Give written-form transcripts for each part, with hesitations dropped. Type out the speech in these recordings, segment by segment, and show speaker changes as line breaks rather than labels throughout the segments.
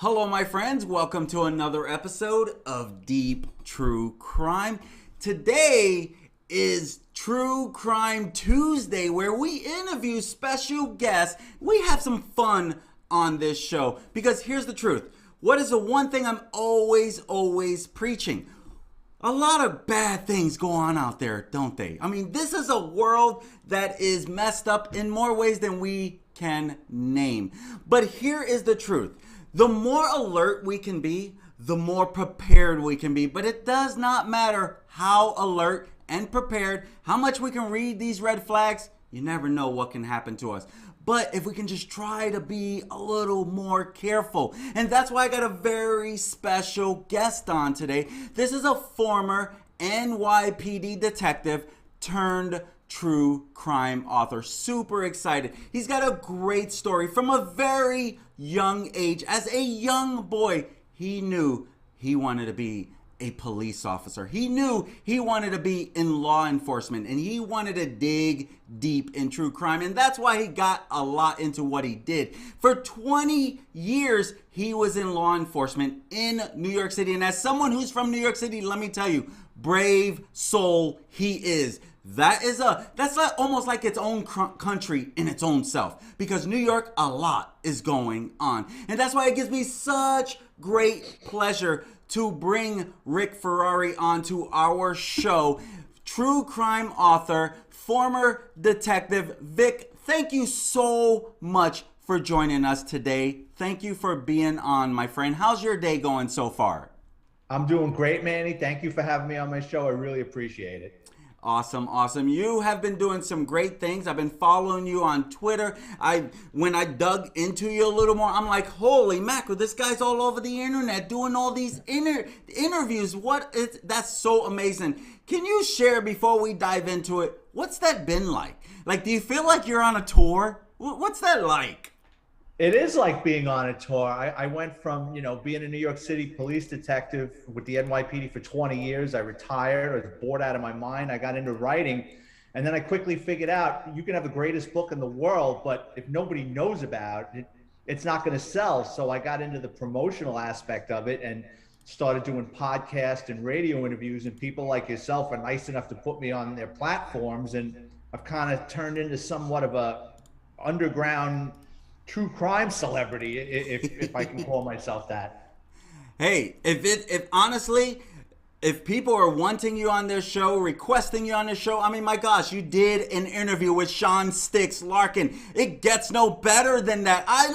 Hello, my friends. Welcome to another episode of Deep True Crime. Today is True Crime Tuesday, where we interview special guests. We have some fun on this show because here's the truth. What is the one thing I'm always preaching? A lot of bad things go on out there, don't they? I mean, this is a world that is messed up in more ways than we can name. But here is the truth. The more alert we can be, the more prepared we can be. But it does not matter how alert and prepared, how much we can read these red flags. You never know what can happen to us. But if we can just try to be a little more careful. And that's why I got a very special guest on today. This is a former NYPD detective turned true crime author. Super excited. He's got a great story from a very young age. As a young boy, he knew he wanted to be a police officer. He knew he wanted to be in law enforcement, and he wanted to dig deep in true crime. And that's why he got a lot into what he did. For 20 years, he was in law enforcement in New York City. And as someone who's from New York City, let me tell you, brave soul he is. That's like almost like its own country in its own self, because New York, a lot is going on. And that's why it gives me such great pleasure to bring Vic Ferrari onto our show. True crime author, former detective. Vic, thank you so much for joining us today. Thank you for being on, my friend. How's your day going so far?
I'm doing great, Manny. Thank you for having me on my show. I really appreciate it.
Awesome. You have been doing some great things. I've been following you on Twitter. When I dug into you a little more, I'm like, holy mackerel, this guy's all over the internet doing all these interviews. That's so amazing. Can you share, before we dive into it, what's that been like? Like, do you feel like you're on a tour? What's that like?
It is like being on a tour. I went from, being a New York City police detective with the NYPD for 20 years. I retired. I was bored out of my mind. I got into writing. And then I quickly figured out you can have the greatest book in the world, but if nobody knows about it, it's not going to sell. So I got into the promotional aspect of it and started doing podcast and radio interviews. And people like yourself are nice enough to put me on their platforms. And I've kind of turned into somewhat of a underground true crime celebrity, if I can call myself that.
Hey, if honestly, if people are wanting you on their show, requesting you on their show, I mean, my gosh, you did an interview with Sean Sticks Larkin. It gets no better than that. I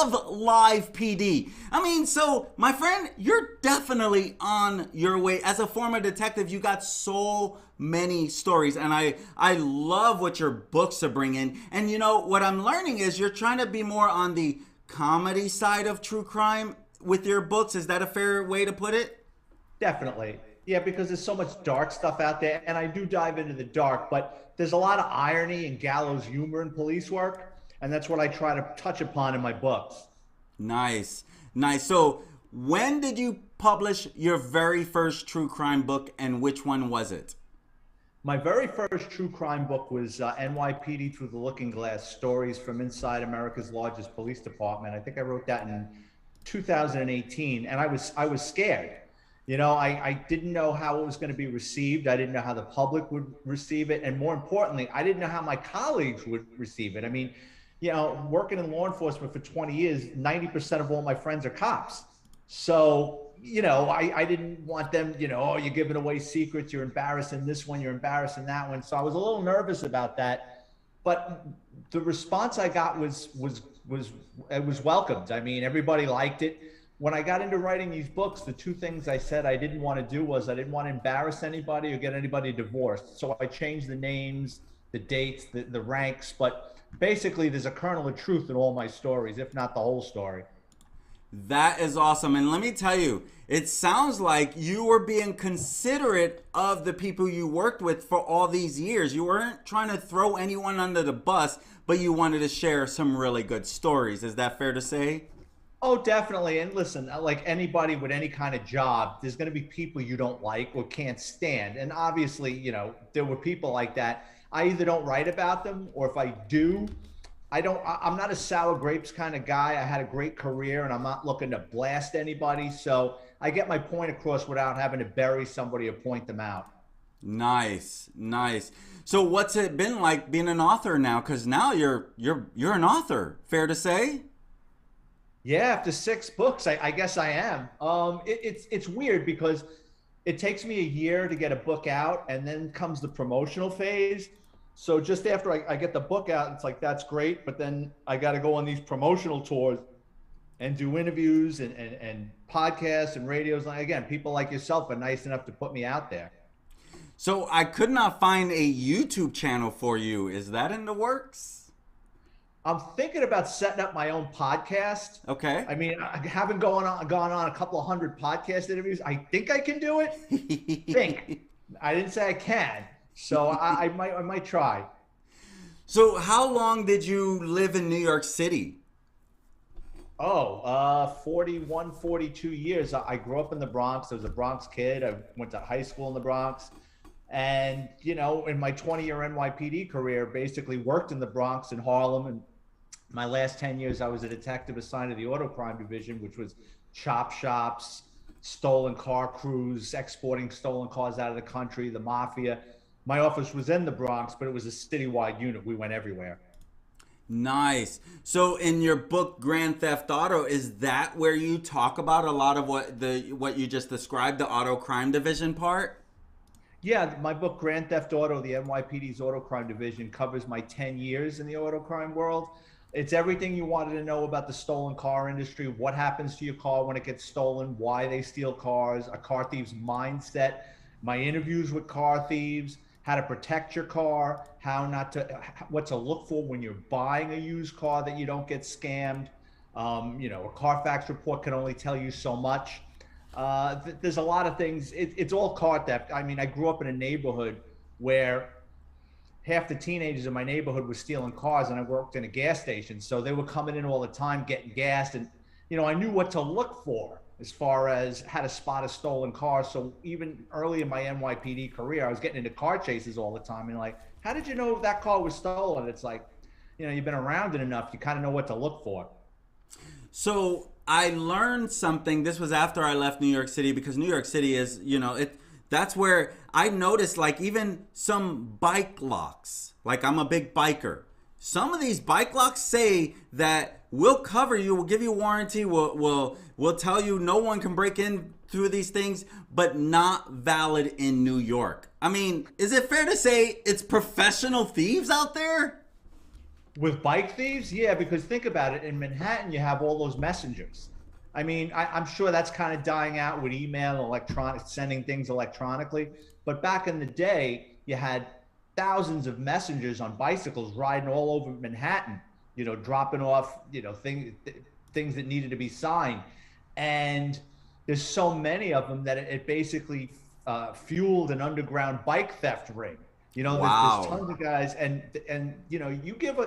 love live PD. I mean, so my friend, you're definitely on your way. As a former detective, you got so many stories, and I love what your books are bringing. And what I'm learning is you're trying to be more on the comedy side of true crime with your books. Is that a fair way to put it?
Definitely. Yeah, because there's so much dark stuff out there, and I do dive into the dark, but there's a lot of irony and gallows humor in police work, and that's what I try to touch upon in my books.
Nice. So when did you publish your very first true crime book, and which one was it?
My very first true crime book was NYPD Through the Looking Glass, Stories from Inside America's Largest Police Department. I think I wrote that in 2018, and I was scared. I didn't know how it was going to be received. I didn't know how the public would receive it. And more importantly, I didn't know how my colleagues would receive it. I mean, working in law enforcement for 20 years, 90% of all my friends are cops. So, I didn't want them, oh, you're giving away secrets, you're embarrassing this one, you're embarrassing that one. So I was a little nervous about that. But the response I got was welcomed. I mean, everybody liked it. When I got into writing these books, the two things I said I didn't want to do was I didn't want to embarrass anybody or get anybody divorced. So I changed the names, the dates, the ranks, but basically there's a kernel of truth in all my stories, if not the whole story.
That is awesome. And let me tell you, it sounds like you were being considerate of the people you worked with for all these years. You weren't trying to throw anyone under the bus, but you wanted to share some really good stories. Is that fair to say?
Oh, definitely. And listen, like anybody with any kind of job, there's going to be people you don't like or can't stand. And obviously, there were people like that. I either don't write about them, or if I do, I'm not a sour grapes kind of guy. I had a great career and I'm not looking to blast anybody. So I get my point across without having to bury somebody or point them out.
Nice, nice. So what's it been like being an author now? Because now you're an author. Fair to say?
Yeah, after 6 books, I guess I am. It's weird because it takes me a year to get a book out, and then comes the promotional phase. So just after I get the book out, it's like that's great, but then I got to go on these promotional tours and do interviews and podcasts and radios. And again, people like yourself are nice enough to put me out there.
So I could not find a YouTube channel for you. Is that in the works?
I'm thinking about setting up my own podcast.
Okay.
I mean, I haven't gone on a couple of hundred podcast interviews. I think I can do it. Think. I didn't say I can. So I might try.
So how long did you live in New York City?
41, 42 years. I grew up in the Bronx. I was a Bronx kid. I went to high school in the Bronx. And, you know, in my 20-year NYPD career, basically worked in the Bronx and Harlem. And my last 10 years, I was a detective assigned to the auto crime division, which was chop shops, stolen car crews, exporting stolen cars out of the country, the mafia. My office was in the Bronx, but it was a citywide unit. We went everywhere.
Nice. So in your book Grand Theft Auto, is that where you talk about a lot of what you just described, the auto crime division part?
Yeah, my book Grand Theft Auto, the NYPD's auto crime division, covers my 10 years in the auto crime world. It's everything you wanted to know about the stolen car industry, what happens to your car when it gets stolen, why they steal cars, a car thief's mindset, my interviews with car thieves, how to protect your car, what to look for when you're buying a used car that you don't get scammed. You know, a Carfax report can only tell you so much. There's a lot of things. It's all car theft. I mean, I grew up in a neighborhood where half the teenagers in my neighborhood were stealing cars, and I worked in a gas station. So they were coming in all the time, getting gassed. And, you know, I knew what to look for as far as how to spot a stolen car. So even early in my NYPD career, I was getting into car chases all the time. And like, how did you know that car was stolen? It's like, you know, you've been around it enough. You kind of know what to look for.
So I learned something. This was after I left New York City, because New York City is, you know, that's where I noticed, like, even some bike locks, like I'm a big biker. Some of these bike locks say that we'll cover you, we'll give you warranty, we'll tell you no one can break in through these things, but not valid in New York. I mean, is it fair to say it's professional thieves out there?
With bike thieves? Yeah, because think about it. In Manhattan, you have all those messengers. I mean, I'm sure that's kind of dying out with email, electronic, sending things electronically. But back in the day, you had thousands of messengers on bicycles riding all over Manhattan, you know, dropping off, you know, things that needed to be signed. And there's so many of them that it basically fueled an underground bike theft ring. You know,
wow.
There's tons of guys, and you know, you give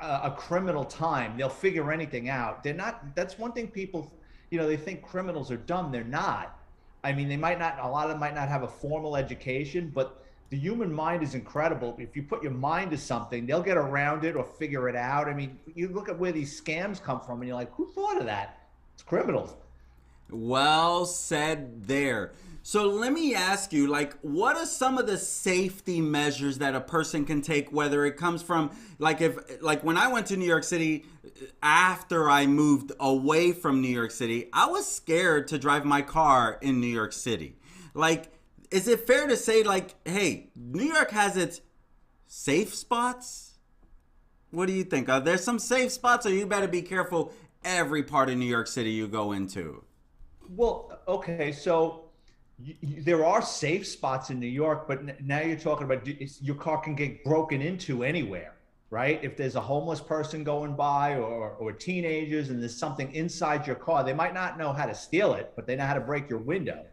a criminal time, they'll figure anything out. They're not. That's one thing people, you know, they think criminals are dumb. They're not. I mean, a lot of them might not have a formal education, but the human mind is incredible. If you put your mind to something, they'll get around it or figure it out. I mean, you look at where these scams come from, and you're like, who thought of that? It's criminals.
Well said there. So let me ask you, like, what are some of the safety measures that a person can take, whether it comes from, like, when I went to New York City, after I moved away from New York City, I was scared to drive my car in New York City. Like, is it fair to say, like, hey, New York has its safe spots? What do you think? Are there some safe spots, or you better be careful every part of New York City you go into?
Well, okay, so there are safe spots in New York, but now you're talking about your car can get broken into anywhere, right? If there's a homeless person going by or teenagers and there's something inside your car, they might not know how to steal it, but they know how to break your window.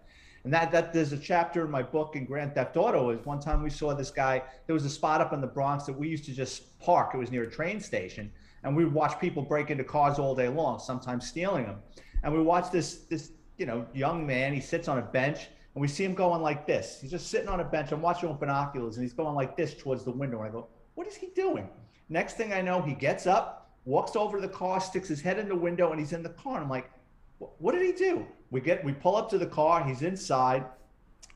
And that there's a chapter in my book in Grand Theft Auto. Is one time we saw this guy, there was a spot up in the Bronx that we used to just park. It was near a train station. And we would watch people break into cars all day long, sometimes stealing them. And we watched this you know, young man, he sits on a bench, and we see him going like this. He's just sitting on a bench. I'm watching with binoculars, and he's going like this towards the window. And I go, what is he doing? Next thing I know, he gets up, walks over to the car, sticks his head in the window, and he's in the car. And I'm like, what did he do? We pull up to the car. He's inside.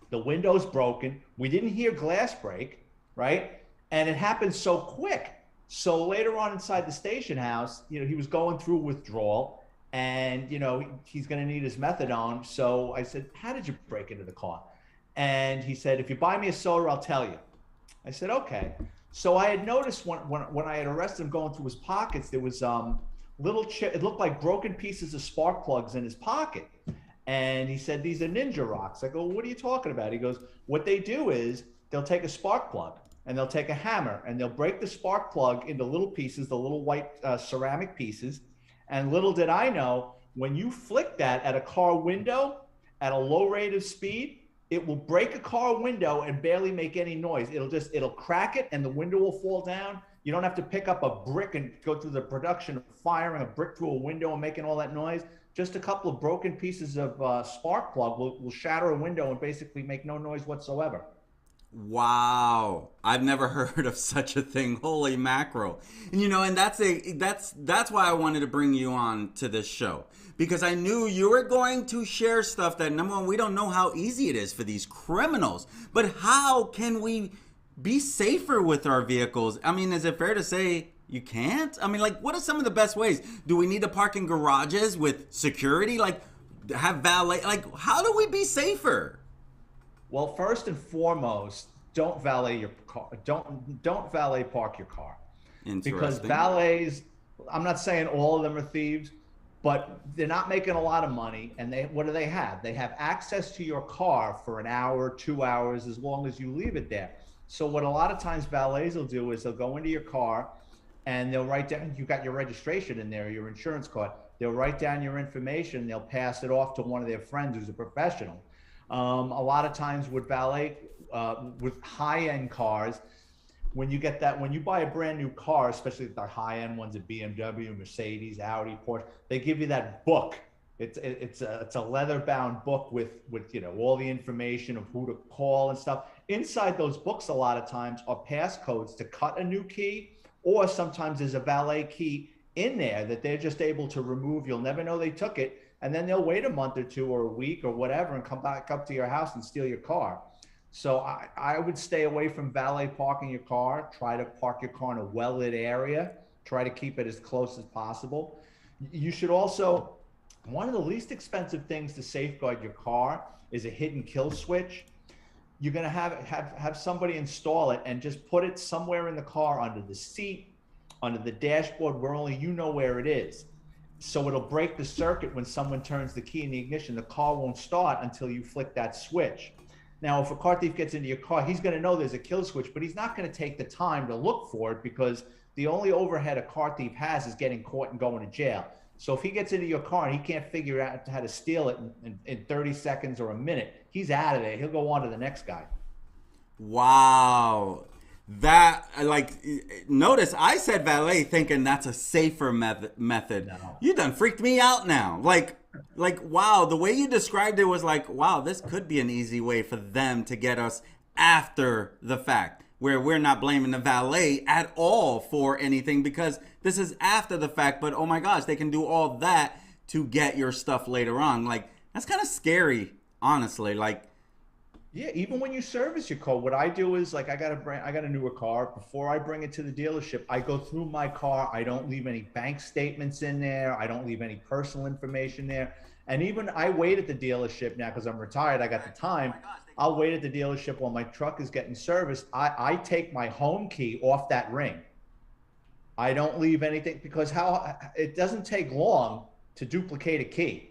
The window's broken. We didn't hear glass break, right? And it happened so quick. So later on inside the station house, he was going through withdrawal, and he's going to need his methadone. So I said, "How did you break into the car?" And he said, "If you buy me a soda, I'll tell you." I said, "Okay." So I had noticed when I had arrested him going through his pockets, there was it looked like broken pieces of spark plugs in his pocket. And he said, "These are ninja rocks." I go, "What are you talking about?" He goes, "What they do is they'll take a spark plug and they'll take a hammer and they'll break the spark plug into little pieces, the little white ceramic pieces. And little did I know, when you flick that at a car window at a low rate of speed, it will break a car window and barely make any noise. It'll crack it and the window will fall down. You don't have to pick up a brick and go through the production of firing a brick through a window and making all that noise. Just a couple of broken pieces of spark plug will shatter a window and basically make no noise whatsoever."
Wow, I've never heard of such a thing. Holy mackerel. And that's why I wanted to bring you on to this show, because I knew you were going to share stuff that, number one, we don't know how easy it is for these criminals, but how can we be safer with our vehicles? I mean, is it fair to say you can't? I mean, like, what are some of the best ways? Do we need to park in garages with security? Like, have valet? Like, how do we be safer?
Well, first and foremost, don't valet your car. Don't valet park your car, because
Interesting.
valets, I'm not saying all of them are thieves, but they're not making a lot of money. And what do they have? They have access to your car for an hour, 2 hours, as long as you leave it there. So what a lot of times valets will do is they'll go into your car and they'll write down, you got your registration in there, your insurance card. They'll write down your information. They'll pass it off to one of their friends who's a professional. A lot of times with valet, with high-end cars, when you buy a brand new car, especially the high-end ones at BMW, Mercedes, Audi, Porsche, they give you that book. It's a leather-bound book with all the information of who to call and stuff. Inside those books, a lot of times, are passcodes to cut a new key, or sometimes there's a valet key in there that they're just able to remove. You'll never know they took it. And then they'll wait a month or two or a week or whatever and come back up to your house and steal your car. So I would stay away from valet parking your car. Try to park your car in a well-lit area. Try to keep it as close as possible. You should also, one of the least expensive things to safeguard your car is a hidden kill switch. You're going to have somebody install it and just put it somewhere in the car, under the seat, under the dashboard, where only you know where it is. So it'll break the circuit when someone turns the key in the ignition. The car won't start until you flick that switch. Now, if a car thief gets into your car, he's going to know there's a kill switch, but he's not going to take the time to look for it, because the only overhead a car thief has is getting caught and going to jail. So if he gets into your car and he can't figure out how to steal it in 30 seconds or a minute, he's out of there. He'll go on to the next guy.
Wow. That, like, notice I said valet thinking that's a safer method.
No.
You done freaked me out now. Like, wow, the way you described it was like, wow, this could be an easy way for them to get us after the fact, where we're not blaming the valet at all for anything, because this is after the fact. But oh my gosh, they can do all that to get your stuff later on. Like, that's kind of scary, honestly. Like,
yeah, even when you service your car, what I do is, like, I got a newer car. Before I bring it to the dealership, I go through my car. I don't leave any bank statements in there. I don't leave any personal information there. And even I wait at the dealership now, because I'm retired. I got the time. I'll wait at the dealership while my truck is getting serviced. I take my home key off that ring. I don't leave anything, because it doesn't take long to duplicate a key.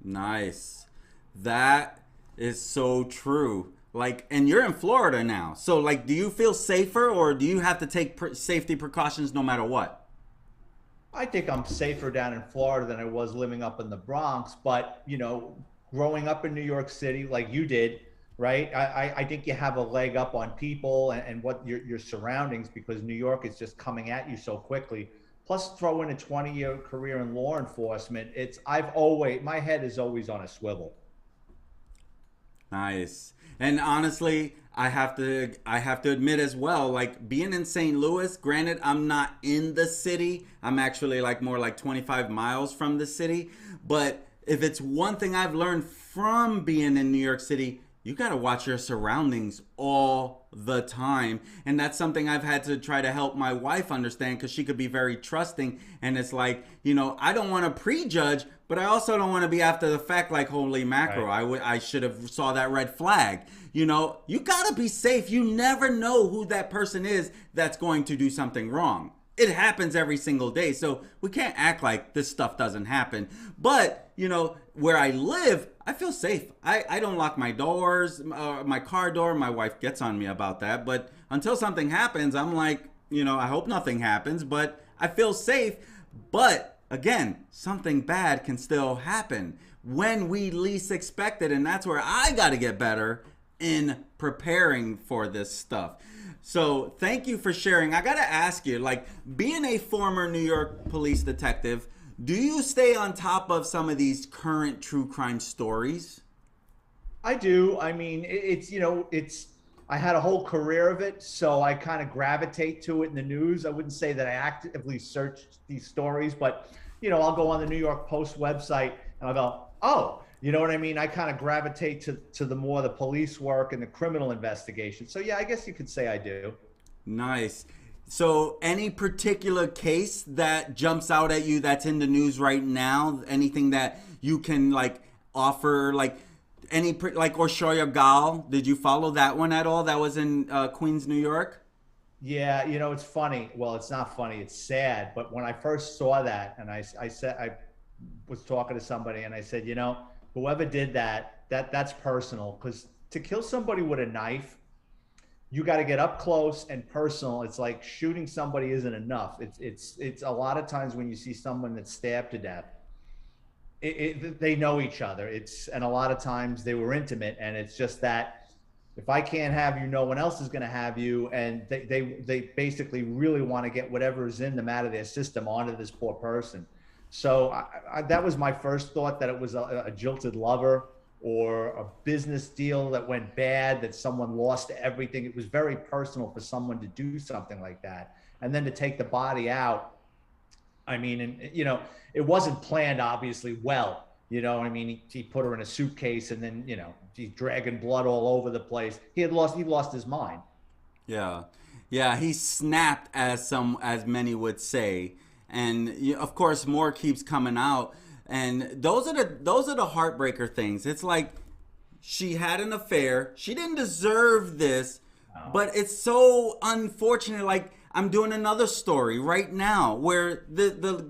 nice. That is so true. Like, and you're in Florida now. So, like, do you feel safer, or do you have to take safety precautions no matter what?
I think I'm safer down in Florida than I was living up in the Bronx. But, growing up in New York City like you did, right? I think you have a leg up on people and what your surroundings, because New York is just coming at you so quickly. Plus, throw in a 20-year career in law enforcement. My head is always on a swivel.
Nice. And honestly, I have to admit as well, like being in St. Louis, granted I'm not in the city. I'm actually like more like 25 miles from the city, but if it's one thing I've learned from being in New York City, you got to watch your surroundings all the time. And that's something I've had to try to help my wife understand because she could be very trusting. And it's like, I don't want to prejudge, but I also don't want to be after the fact like, holy mackerel,
Right.
I should have saw that red flag. You got to be safe. You never know who that person is that's going to do something wrong. It happens every single day. So we can't act like this stuff doesn't happen. But, where I live, I feel safe. I don't lock my doors, my car door. My wife gets on me about that. But until something happens, I'm like, I hope nothing happens, but I feel safe. But again, something bad can still happen when we least expect it. And that's where I got to get better in preparing for this stuff. So thank you for sharing. I got to ask you, like being a former New York police detective, do you stay on top of some of these current true crime stories?
I do. I mean, I had a whole career of it, so I kind of gravitate to it in the news. I wouldn't say that I actively search these stories, but, I'll go on the New York Post website and I'll go, oh, you know what I mean? I kind of gravitate to the police work and the criminal investigation. So yeah, I guess you could say I do.
Nice. So, any particular case that jumps out at you that's in the news right now? Anything that you can like offer, like like Oshoya Gal? Did you follow that one at all? That was in Queens, New York.
Yeah, it's funny. Well, it's not funny. It's sad. But when I first saw that, and I said I was talking to somebody, and I said, whoever did that's personal. Because to kill somebody with a knife, you got to get up close and personal. It's like shooting somebody isn't enough. It's a lot of times when you see someone that's stabbed to death, they know each other. And a lot of times they were intimate, and it's just that if I can't have you, no one else is going to have you. And they basically really want to get whatever is in them out of their system onto this poor person. So that was my first thought, that it was a jilted lover or a business deal that went bad, that someone lost everything. It was very personal for someone to do something like that. And then to take the body out, I mean, and it wasn't planned obviously well. I mean, he put her in a suitcase, and then, he's dragging blood all over the place. He lost his mind.
Yeah, yeah. He snapped, as many would say, and of course more keeps coming out. And those are the heartbreaker things. It's like she had an affair. She didn't deserve this, but it's so unfortunate. Like I'm doing another story right now where the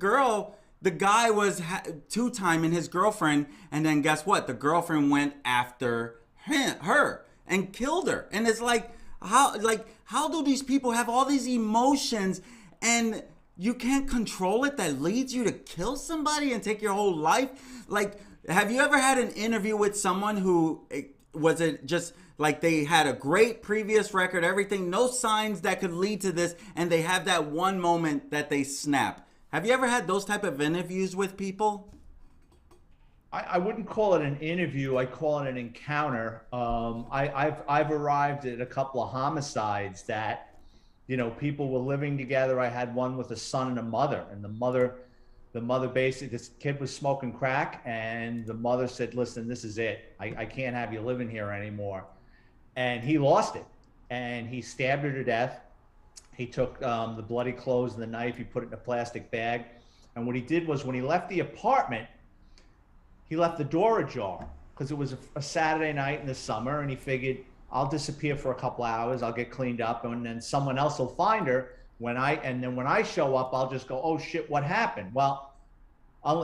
guy was two-timing his girlfriend, and then guess what? The girlfriend went after her and killed her. And it's like how do these people have all these emotions and you can't control it, that leads you to kill somebody and take your whole life? Like, have you ever had an interview with someone who was it just like they had a great previous record, everything, no signs that could lead to this, and they have that one moment that they snap? Have you ever had those type of interviews with people?
I wouldn't call it an interview. I call it an encounter. I've arrived at a couple of homicides that, people were living together. I had one with a son and a mother, and the mother basically, this kid was smoking crack, and the mother said, listen, this is it. I can't have you living here anymore. And he lost it, and he stabbed her to death. He took the bloody clothes and the knife, he put it in a plastic bag. And what he did was, when he left the apartment, he left the door ajar because it was a Saturday night in the summer, and he figured, I'll disappear for a couple hours, I'll get cleaned up, and then someone else will find her. When I show up, I'll just go, oh shit, what happened? Well,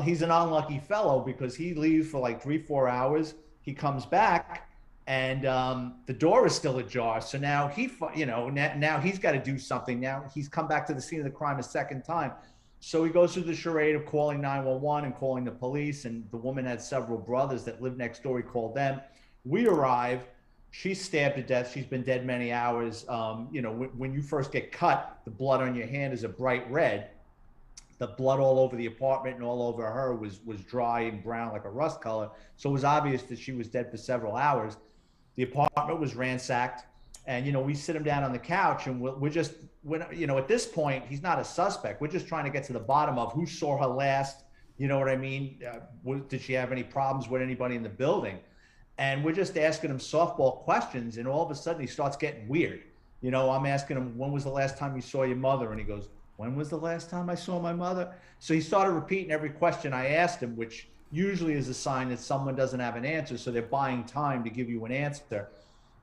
he's an unlucky fellow, because he leaves for like 3-4 hours. He comes back, and the door is still ajar. So now now he's got to do something. Now he's come back to the scene of the crime a second time. So he goes through the charade of calling 911 and calling the police. And the woman had several brothers that lived next door. He called them. We arrive. She's stabbed to death. She's been dead many hours. When you first get cut, the blood on your hand is a bright red. The blood all over the apartment and all over her was dry and brown, like a rust color. So it was obvious that she was dead for several hours. The apartment was ransacked, and we sit him down on the couch, and at this point, he's not a suspect. We're just trying to get to the bottom of who saw her last. You know what I mean? Did she have any problems with anybody in the building? And we're just asking him softball questions, and all of a sudden he starts getting weird. I'm asking him, when was the last time you saw your mother? And he goes, when was the last time I saw my mother? So he started repeating every question I asked him, which usually is a sign that someone doesn't have an answer. So they're buying time to give you an answer.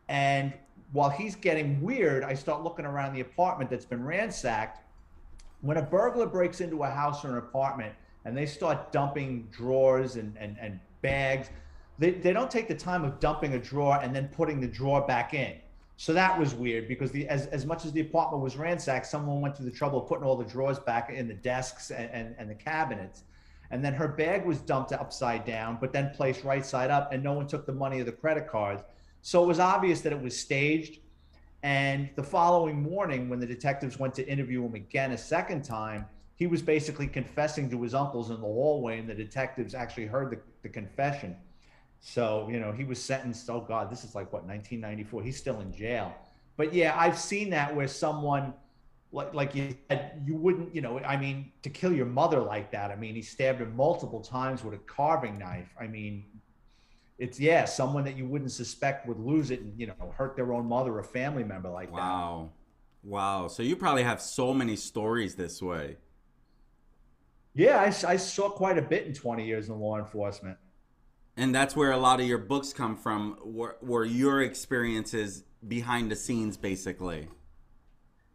And while he's getting weird, I start looking around the apartment that's been ransacked. When a burglar breaks into a house or an apartment and they start dumping drawers and bags, they don't take the time of dumping a drawer and then putting the drawer back in. So that was weird, because as much as the apartment was ransacked, someone went through the trouble of putting all the drawers back in the desks and the cabinets. And then her bag was dumped upside down, but then placed right side up, and no one took the money or the credit cards. So it was obvious that it was staged. And the following morning, when the detectives went to interview him again a second time, he was basically confessing to his uncles in the hallway, and the detectives actually heard the confession. So, he was sentenced, oh God, this is like, what, 1994? He's still in jail. But yeah, I've seen that where someone, like you said, you wouldn't, to kill your mother like that. He stabbed her multiple times with a carving knife. It's someone that you wouldn't suspect would lose it and, hurt their own mother or family member like that.
Wow. So you probably have so many stories this way.
Yeah, I saw quite a bit in 20 years in law enforcement.
And that's where a lot of your books come from, were your experiences behind the scenes, basically.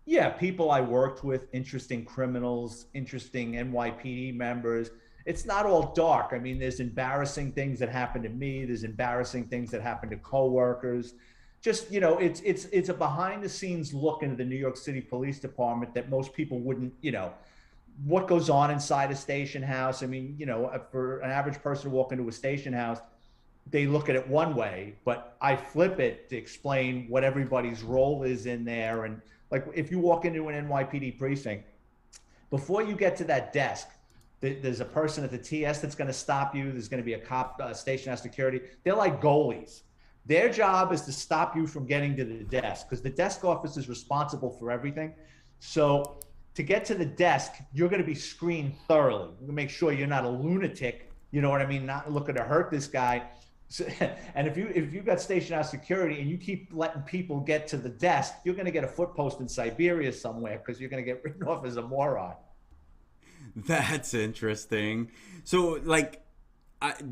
Yeah, people I worked with, interesting criminals, interesting NYPD members. It's not all dark. There's embarrassing things that happen to me. There's embarrassing things that happen to coworkers. Just, it's a behind the scenes look into the New York City Police Department that most people wouldn't, what goes on inside a station house. For an average person to walk into a station house, they look at it one way, but I flip it to explain what everybody's role is in there. And like, if you walk into an NYPD precinct, before you get to that desk, there's a person at the TS that's going to stop you. There's going to be a cop, station house security. They're like goalies. Their job is to stop you from getting to the desk, because the desk officer is responsible for everything. So to get to the desk, you're going to be screened thoroughly. We're going to make sure you're not a lunatic, not looking to hurt this guy. So, and if you've got station house security and you keep letting people get to the desk, you're going to get a foot post in Siberia somewhere, because you're going to get written off as a moron.
That's interesting. So,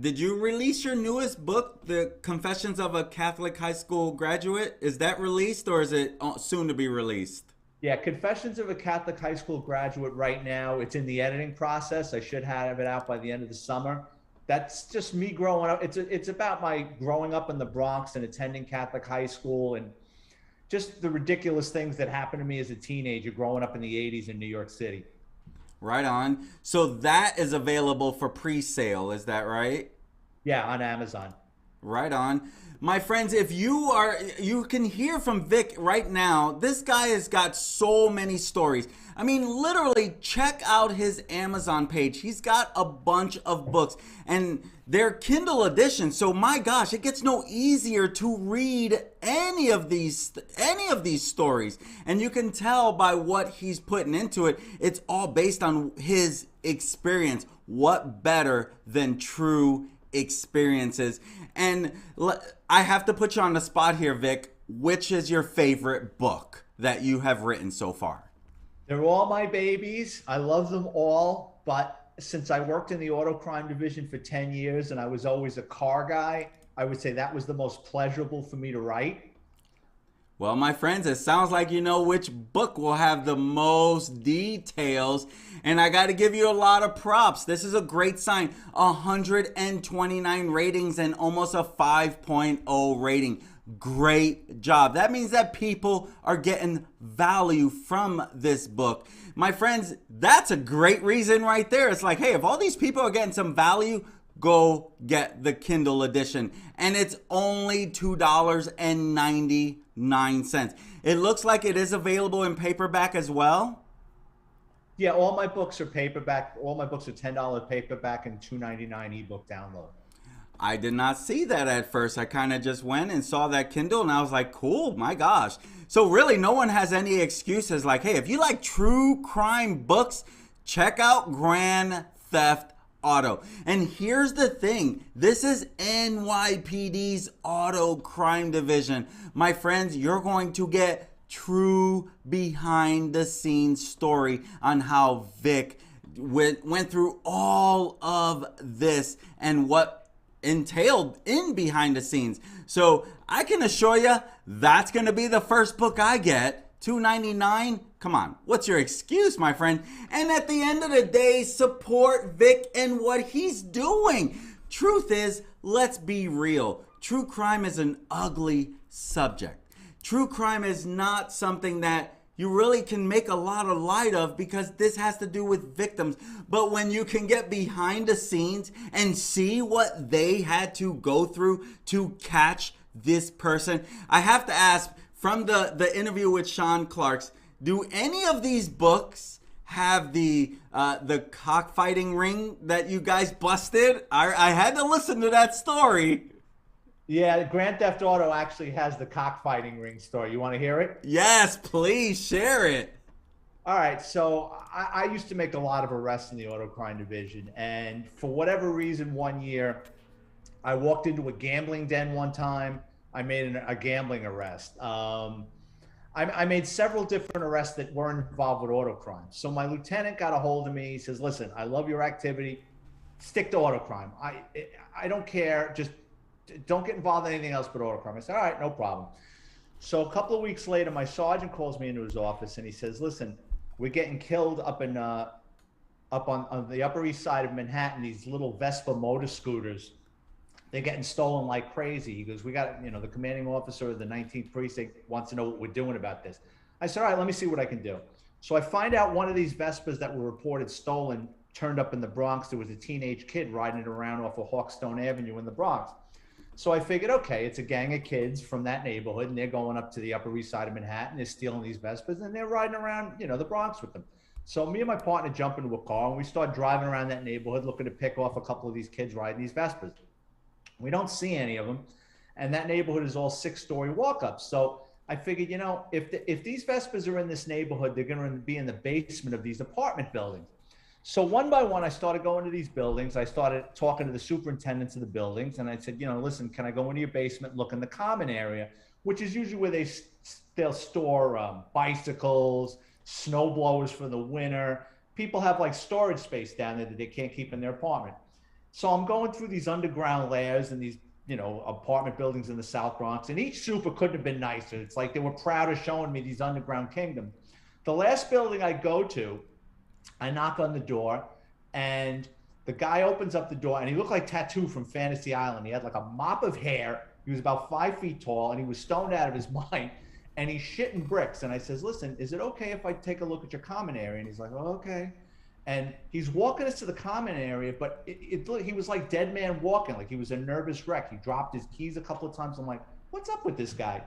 did you release your newest book, The Confessions of a Catholic High School Graduate? Is that released, or is it soon to be released?
Yeah, Confessions of a Catholic High School Graduate right now. It's in the editing process. I should have it out by the end of the summer. That's just me growing up. It's about my growing up in the Bronx and attending Catholic high school, and just the ridiculous things that happened to me as a teenager growing up in the 80s in New York City.
Right on. So that is available for pre-sale, is that right?
Yeah, on Amazon.
Right on. My friends, if you can hear from Vic right now. This guy has got so many stories. Literally, check out his Amazon page. He's got a bunch of books, and they're Kindle editions. So my gosh, it gets no easier to read any of these stories. And you can tell by what he's putting into it. It's all based on his experience. What better than true experiences? And I have to put you on the spot here, Vic. Which is your favorite book that you have written so far?
They're all my babies. I love them all. But since I worked in the auto crime division for 10 years and I was always a car guy, I would say that was the most pleasurable for me to write.
Well, my friends, it sounds like you know which book will have the most details. And I got to give you a lot of props. This is a great sign. 129 ratings and almost a 5.0 rating. Great job. That means that people are getting value from this book. My friends, that's a great reason right there. It's like, hey, if all these people are getting some value, go get the Kindle edition. And it's only $2.99. It looks like it is available in paperback as well.
Yeah, all my books are paperback. All my books are $10 paperback and $2.99 ebook download.
I did not see that at first. I kind of just went and saw that Kindle and I was like, cool, my gosh. So really no one has any excuses like, hey, if you like true crime books, check out Grand Theft Auto. And here's the thing. This is NYPD's auto crime division. My friends, you're going to get true behind the scenes story on how Vic went through all of this and what entailed in behind the scenes. So I can assure you that's going to be the first book I get. $2.99. Come on, what's your excuse, my friend? And at the end of the day, support Vic and what he's doing. Truth is, let's be real. True crime is an ugly subject. True crime is not something that you really can make a lot of light of because this has to do with victims. But when you can get behind the scenes and see what they had to go through to catch this person, I have to ask, from the interview with Sean Clarks, do any of these books have the cockfighting ring that you guys busted? I had to listen to that story.
Yeah, Grand Theft Auto actually has the cockfighting ring story. You want to hear it?
Yes, please share it.
All right, so I used to make a lot of arrests in the auto crime division, and for whatever reason, one year, I walked into a gambling den one time. I made a gambling arrest. I made several different arrests that weren't involved with auto crime. So my lieutenant got a hold of me. He says, listen, I love your activity. Stick to auto crime. I don't care. Just don't get involved in anything else but auto crime. I said, all right, no problem. So a couple of weeks later, my sergeant calls me into his office and he says, listen, we're getting killed up in up on the Upper East Side of Manhattan, these little Vespa motor scooters. They're getting stolen like crazy. He goes, we got, the commanding officer of the 19th precinct wants to know what we're doing about this. I said, all right, let me see what I can do. So I find out one of these Vespas that were reported stolen turned up in the Bronx. There was a teenage kid riding it around off of Hawkstone Avenue in the Bronx. So I figured, okay, it's a gang of kids from that neighborhood, and they're going up to the Upper East Side of Manhattan. They're stealing these Vespas, and they're riding around, the Bronx with them. So me and my partner jump into a car, and we start driving around that neighborhood looking to pick off a couple of these kids riding these Vespas. We don't see any of them, and that neighborhood is all 6-story walk-ups. So I figured, if these Vespas are in this neighborhood, they're going to be in the basement of these apartment buildings. So one by one, I started going to these buildings. I started talking to the superintendents of the buildings, and I said, listen, can I go into your basement and look in the common area, which is usually where they'll store bicycles, snow blowers for the winter. People have like storage space down there that they can't keep in their apartment. So I'm going through these underground layers and these, apartment buildings in the South Bronx, and each super couldn't have been nicer. It's like they were proud of showing me these underground kingdoms. The last building I go to, I knock on the door, and the guy opens up the door, and he looked like Tattoo from Fantasy Island. He had like a mop of hair. He was about 5 feet tall, and he was stoned out of his mind, and he's shitting bricks. And I says, listen, is it okay if I take a look at your common area? And he's like, oh, okay. And he's walking us to the common area, but he was like dead man walking, like he was a nervous wreck. He dropped his keys a couple of times. I'm like, what's up with this guy?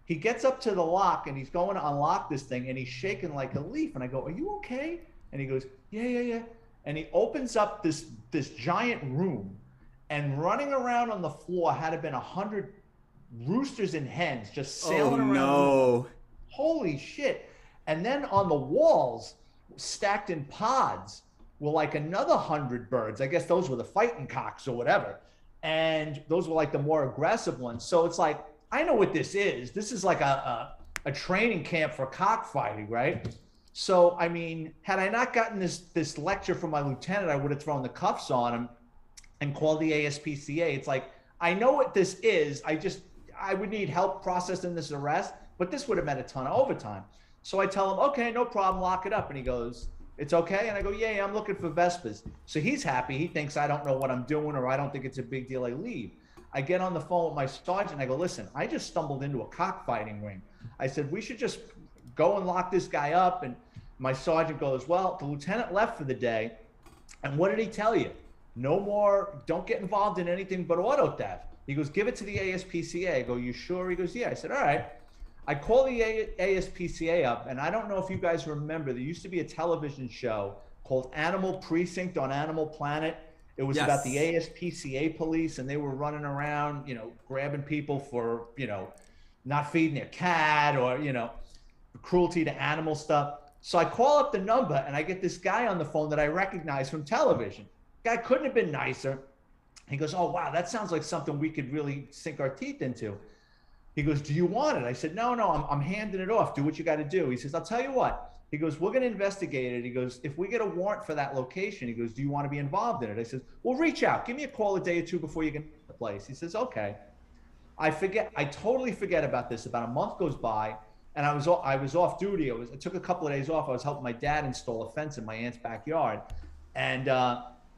He gets up to the lock, and he's going to unlock this thing, and he's shaking like a leaf. And I go, are you okay? And he goes, yeah. And he opens up this giant room, and running around on the floor had to been 100 roosters and hens just sailing around.
No.
Holy shit. And then on the walls, stacked in pods, were like another 100 birds. I guess those were the fighting cocks or whatever. And those were like the more aggressive ones. So it's like, I know what this is. This is like a training camp for cockfighting, right? So, I mean, had I not gotten this lecture from my lieutenant, I would have thrown the cuffs on him and called the ASPCA. It's like, I know what this is. I would need help processing this arrest, but this would have meant a ton of overtime. So I tell him, okay, no problem, lock it up. And he goes, it's okay? And I go, yeah, I'm looking for Vespas. So he's happy. He thinks I don't know what I'm doing, or I don't think it's a big deal. I leave. I get on the phone with my sergeant. I go, listen, I just stumbled into a cockfighting ring. I said, we should just go and lock this guy up. And my sergeant goes, well, the lieutenant left for the day. And what did he tell you? No more, don't get involved in anything but auto theft. He goes, give it to the ASPCA. I go, you sure? He goes, yeah. I said, all right. I call the ASPCA up, and I don't know if you guys remember, there used to be a television show called Animal Precinct on Animal Planet, It was about the
Yes.
ASPCA police, and they were running around, grabbing people for, not feeding their cat or, cruelty to animal stuff. So I call up the number and I get this guy on the phone that I recognize from television. Guy couldn't have been nicer. He goes, "Oh, wow, that sounds like something we could really sink our teeth into." He goes, "Do you want it?" I said, "No, no, I'm handing it off. Do what you got to do." He says, "I'll tell you what." He goes, "We're going to investigate it." He goes, "If we get a warrant for that location," he goes, "do you want to be involved in it?" I says, "Well, reach out. Give me a call a day or two before you get to the place." He says, "Okay." I totally forget about this. About a month goes by, and I was off duty. I took a couple of days off. I was helping my dad install a fence in my aunt's backyard, and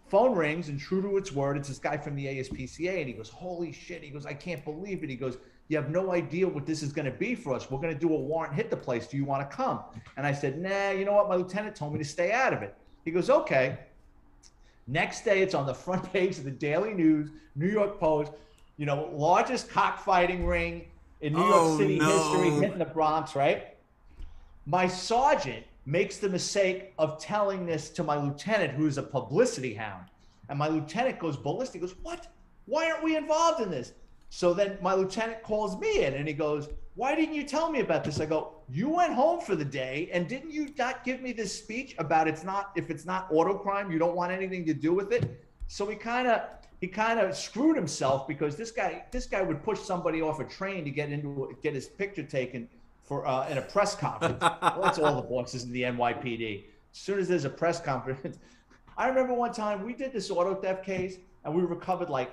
phone rings, and true to its word, it's this guy from the ASPCA, and he goes, "Holy shit!" He goes, "I can't believe it." He goes, "You have no idea what this is going to be for us. We're going to do a warrant, hit the place. Do you want to come?" And I said, "Nah, you know what? My lieutenant told me to stay out of it." He goes, "Okay." Next day, it's on the front page of the Daily News, New York Post, largest cockfighting ring in New York
Oh
City history,
no.
hitting the Bronx, right? My sergeant makes the mistake of telling this to my lieutenant, who's a publicity hound. And my lieutenant goes ballistic. He goes, "What? Why aren't we involved in this?" So then my lieutenant calls me in and he goes, "Why didn't you tell me about this?" I go, "You went home for the day and didn't you not give me this speech about if it's not auto crime, you don't want anything to do with it?" So he kind of screwed himself, because this guy would push somebody off a train to get his picture taken for in a press conference. Well, that's all the bosses in the NYPD. As soon as there's a press conference, I remember one time we did this auto theft case and we recovered like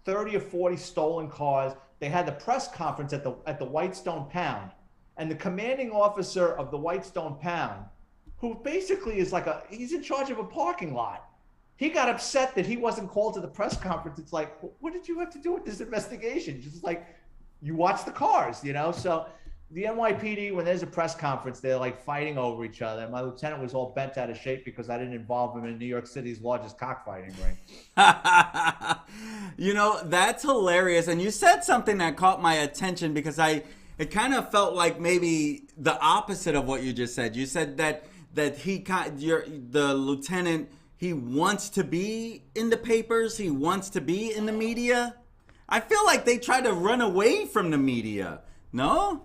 30 or 40 stolen cars. They had the press conference at the Whitestone Pound, and the commanding officer of the Whitestone Pound, who basically is he's in charge of a parking lot. He got upset that he wasn't called to the press conference. It's like, what did you have to do with this investigation? Just like, you watch the cars. So the NYPD, when there's a press conference, they're like fighting over each other. And my lieutenant was all bent out of shape because I didn't involve him in New York City's largest cockfighting ring.
That's hilarious. And you said something that caught my attention because it kind of felt like maybe the opposite of what you just said. You said that the lieutenant, he wants to be in the papers, he wants to be in the media. I feel like they try to run away from the media. No?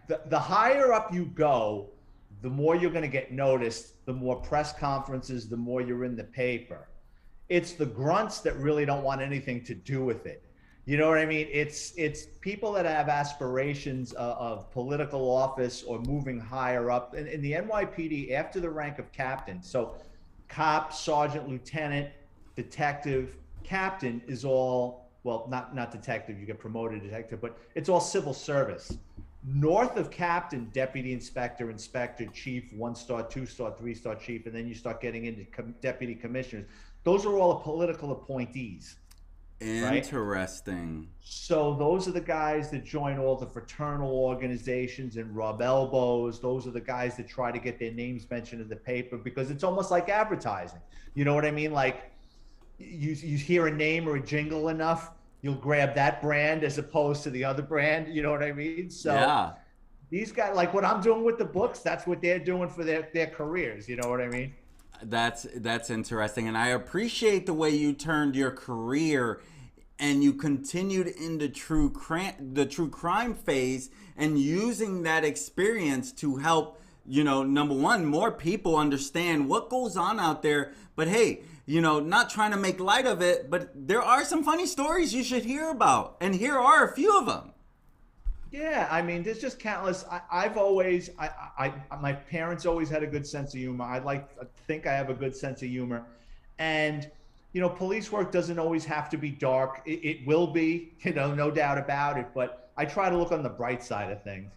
The higher up you go, the more you're going to get noticed, the more press conferences, the more you're in the paper. It's the grunts that really don't want anything to do with it. You know what I mean? It's people that have aspirations of political office or moving higher up. In the NYPD, after the rank of captain, so cop, sergeant, lieutenant, detective, captain is all, well, not detective, you get promoted to detective, but it's all civil service. North of captain, deputy inspector, inspector, chief, 1-star, 2-star, 3-star chief, and then you start getting into deputy commissioners. Those are all political appointees, right?
Interesting.
So those are the guys that join all the fraternal organizations and rub elbows. Those are the guys that try to get their names mentioned in the paper, because it's almost like advertising. You know what I mean? Like, you hear a name or a jingle enough, you'll grab that brand as opposed to the other brand. You know what I mean? So
Yeah.
these guys, like what I'm doing with the books, that's what they're doing for their careers. You know what I mean?
That's interesting, and I appreciate the way you turned your career and you continued into the true crime phase and using that experience to help, number one, more people understand what goes on out there. But hey, not trying to make light of it, but there are some funny stories you should hear about, and here are a few of them.
Yeah, I mean, there's just countless. My parents always had a good sense of humor. I'd like to think I have a good sense of humor, and police work doesn't always have to be dark. It will be, no doubt about it. But I try to look on the bright side of things.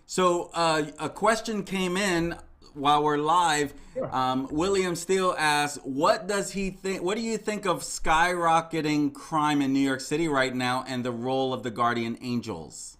So a question came in while we're live.
Sure.
William Steele asks, "What does he think? What do you think of skyrocketing crime in New York City right now, and the role of the guardian angels?"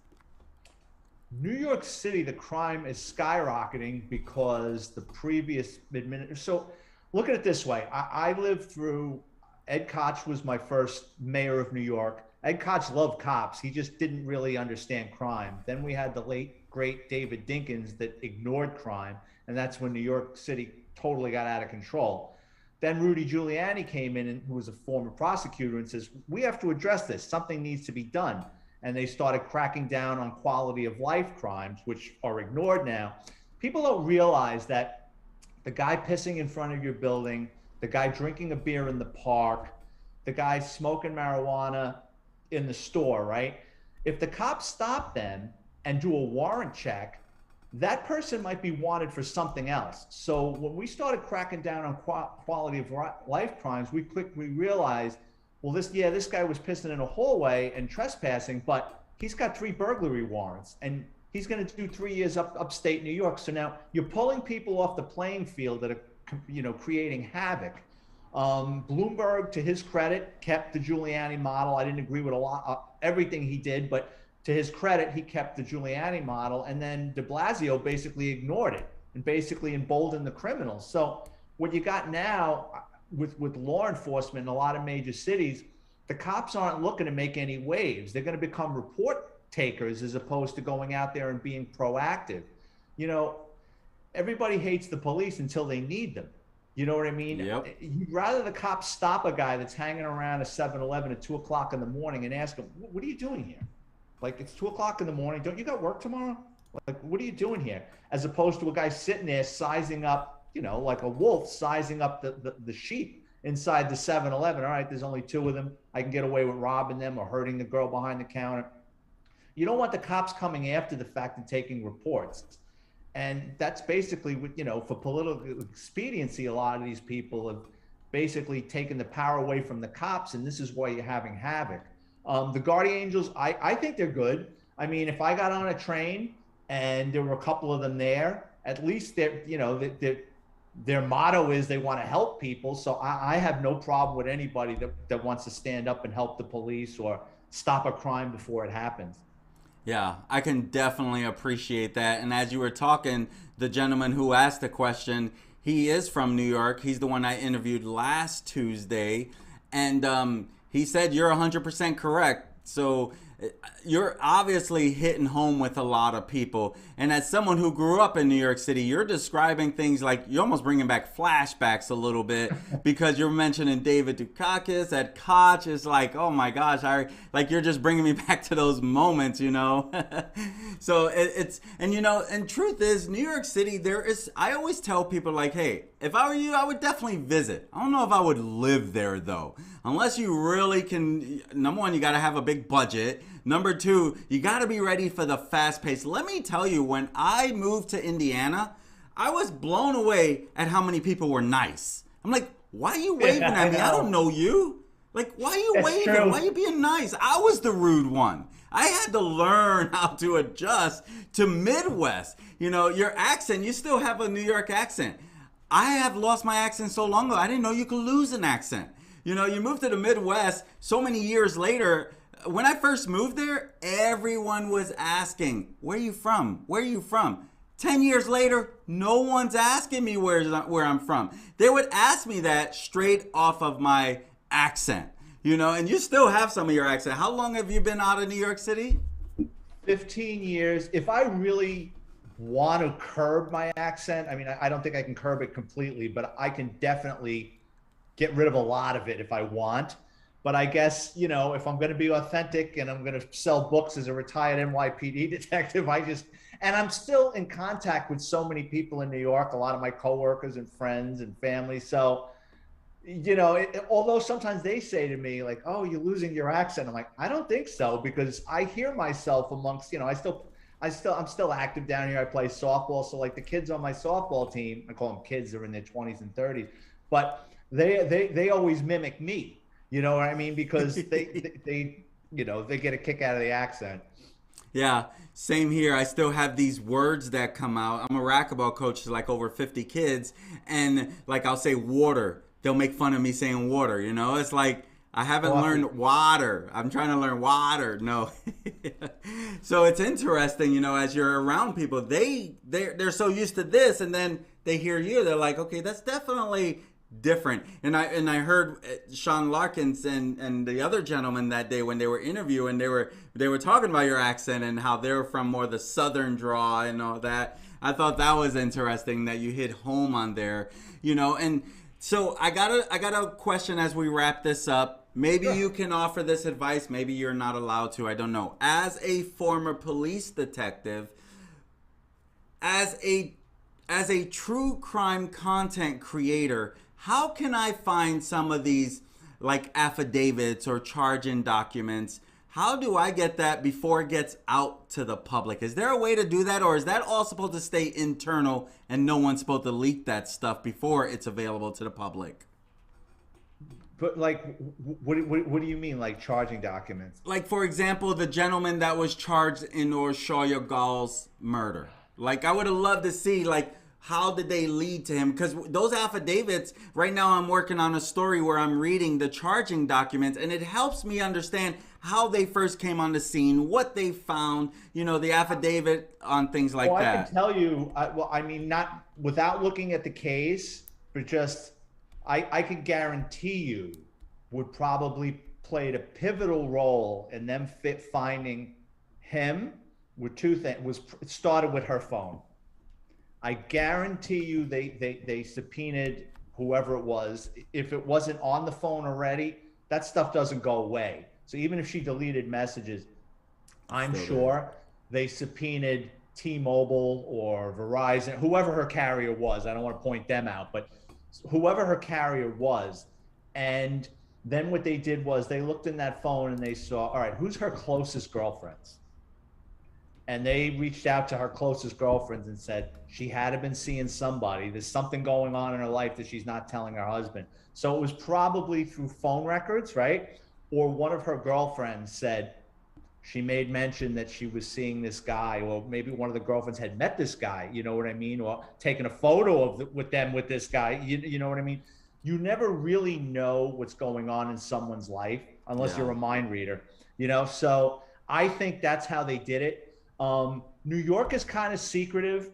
New York City, the crime is skyrocketing because the previous administration. So look at it this way. I lived through, Ed Koch was my first mayor of New York. Ed Koch loved cops. He just didn't really understand crime. Then we had the late, great David Dinkins that ignored crime. And that's when New York City totally got out of control. Then Rudy Giuliani came in, and who was a former prosecutor, and says, we have to address this. Something needs to be done. And they started cracking down on quality of life crimes, which are ignored now. People don't realize that the guy pissing in front of your building, the guy drinking a beer in the park, the guy smoking marijuana in the store, right? If the cops stop them and do a warrant check, that person might be wanted for something else. So when we started cracking down on quality of life crimes, we quickly realized, well, this guy was pissing in a hallway and trespassing, but he's got 3 burglary warrants, and he's going to do 3 years upstate New York. So now you're pulling people off the playing field that are, creating havoc. Bloomberg, to his credit, kept the Giuliani model. I didn't agree with everything he did, but to his credit, he kept the Giuliani model. And then de Blasio basically ignored it and basically emboldened the criminals. So what you got now with law enforcement in a lot of major cities, the cops aren't looking to make any waves. They're going to become report takers as opposed to going out there and being proactive. Everybody hates the police until they need them. You know what I mean?
Yep.
You'd rather the cops stop a guy that's hanging around a 7-Eleven at 2 o'clock in the morning and ask him, what are you doing here? Like, it's 2 o'clock in the morning. Don't you got work tomorrow? Like, what are you doing here? As opposed to a guy sitting there sizing up, like a wolf sizing up the sheep inside the 7-Eleven. All right, there's only 2 of them. I can get away with robbing them or hurting the girl behind the counter. You don't want the cops coming after the fact and taking reports. And that's basically what, for political expediency, a lot of these people have basically taken the power away from the cops, and this is why you're having havoc. The Guardian Angels, I think they're good. I mean, if I got on a train and there were a couple of them there, at least their motto is they want to help people. So I have no problem with anybody that wants to stand up and help the police or stop a crime before it happens.
Yeah, I can definitely appreciate that. And as you were talking, the gentleman who asked the question, he is from New York. He's the one I interviewed last Tuesday. And he said you're 100% correct. So you're obviously hitting home with a lot of people. And as someone who grew up in New York City, you're describing things like you're almost bringing back flashbacks a little bit because you're mentioning David Dukakis at Koch. It's like, oh my gosh, like you're just bringing me back to those moments, So and truth is, New York City, I always tell people like, hey, if I were you, I would definitely visit. I don't know if I would live there though. Unless you really can, number one, you got to have a big budget. Number two, you got to be ready for the fast pace. Let me tell you, when I moved to Indiana, I was blown away at how many people were nice. I'm like, why are you waving at me? I don't know you. Like, why are you waving?
True.
Why are you being nice? I was the rude one. I had to learn how to adjust to Midwest. Your accent, you still have a New York accent. I have lost my accent so long ago. I didn't know you could lose an accent. You moved to the Midwest so many years later. When I first moved there, everyone was asking, where are you from? Where are you from? 10 years later, no one's asking me where I'm from. They would ask me that straight off of my accent, and you still have some of your accent. How long have you been out of New York City?
15 years. If I really want to curb my accent, I mean, I don't think I can curb it completely, but I can definitely get rid of a lot of it if I want. But I guess, if I'm going to be authentic and I'm going to sell books as a retired NYPD detective, and I'm still in contact with so many people in New York, a lot of my coworkers and friends and family. So, although sometimes they say to me like, oh, you're losing your accent. I'm like, I don't think so, because I hear myself amongst, I'm still active down here. I play softball. So like the kids on my softball team, I call them kids, they're in their 20s and 30s, but they always mimic me. You know what I mean? Because they get a kick out of the accent.
Yeah, same here. I still have these words that come out. I'm a racquetball coach to like over 50 kids, and like I'll say water. They'll make fun of me saying water. It's like I haven't learned water. I'm trying to learn water. No. So it's interesting, as you're around people, they're so used to this, and then they hear you. They're like, okay, that's definitely different. And I heard Sean Larkins and the other gentleman that day when they were interviewing, they were talking about your accent and how they were from more the southern draw and all that. I thought that was interesting that you hit home on there, and So I got a question as we wrap this up. Maybe
Sure.
you can offer this advice. Maybe you're not allowed to. I don't know. As a former police detective, as a true crime content creator, how can I find some of these like affidavits or charging documents? How do I get that before it gets out to the public? Is there a way to do that, or is that all supposed to stay internal and no one's supposed to leak that stuff before it's available to the public?
But like, what do you mean, like charging documents?
Like, for example, the gentleman that was charged in Orshoya Gall's murder. Like, I would have loved to see, like, how did they lead to him? Because those affidavits, right now I'm working on a story where I'm reading the charging documents, and it helps me understand how they first came on the scene, what they found, the affidavit on things like
Well, I
that.
can tell you, well, I mean, not without looking at the case, but just, I could guarantee you would probably played a pivotal role in them finding him with two things. It started with her phone. I guarantee you they subpoenaed whoever it was. If it wasn't on the phone already, that stuff doesn't go away. So even if she deleted messages, I'm sure they subpoenaed T-Mobile or Verizon, whoever her carrier was. I don't want to point them out, but whoever her carrier was. And then what they did was they looked in that phone and they saw, all right, who's her closest girlfriends? And they reached out to her closest girlfriends and said she had to been seeing somebody. There's something going on in her life that she's not telling her husband. So it was probably through phone records, right? Or one of her girlfriends said she made mention that she was seeing this guy, or maybe one of the girlfriends had met this guy, you know what I mean? Or taken a photo with this guy, you know what I mean? You never really know what's going on in someone's life unless you're a mind reader, So I think that's how they did it. New York is kind of secretive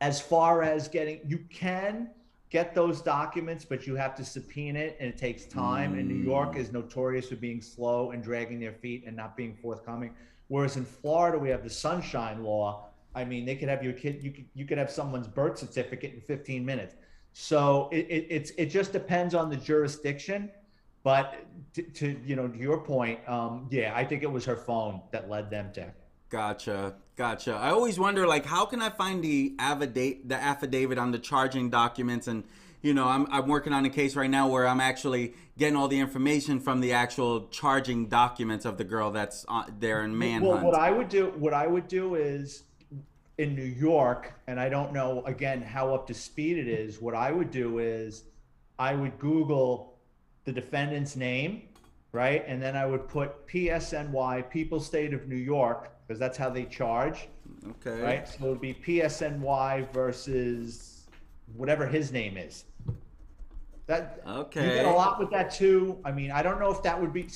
as far as you can get those documents, but you have to subpoena it and it takes time. And New York is notorious for being slow and dragging their feet and not being forthcoming. Whereas in Florida, we have the Sunshine Law. I mean, they could have your kid, you could have someone's birth certificate in 15 minutes. So it just depends on the jurisdiction. But to your point, yeah, I think it was her phone that led them to.
Gotcha. I always wonder, like, how can I find the affidavit on the charging documents? And I'm working on a case right now where I'm actually getting all the information from the actual charging documents of the girl that's there in Manhunt.
Well, what I would do is in New York, and I don't know again how up to speed it is. What I would do is I would Google the defendant's name, right, and then I would put PSNY, People State of New York, because that's how they charge.
Okay.
Right? So it would be PSNY versus whatever his name is.
Okay.
You get a lot with that too. I mean, I don't know if that would be,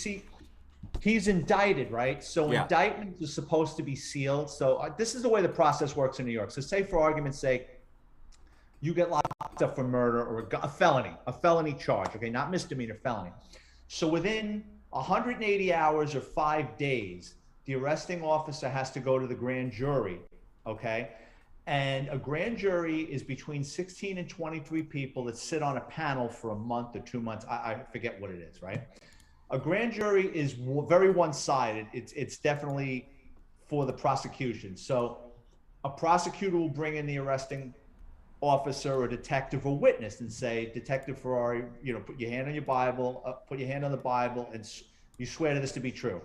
he's indicted, right? So indictments are supposed to be sealed. So this is the way the process works in New York. So say for argument's sake, you get locked up for murder or a felony charge, okay? Not misdemeanor, felony. So within 180 hours or 5 days, the arresting officer has to go to the grand jury, okay? And a grand jury is between 16 and 23 people that sit on a panel for a month or 2 months. I forget what it is, right? A grand jury is very one-sided. It's definitely for the prosecution. So a prosecutor will bring in the arresting officer or detective or witness and say, Detective Ferrari, put your hand on your Bible, put your hand on the Bible, and you swear to this to be true.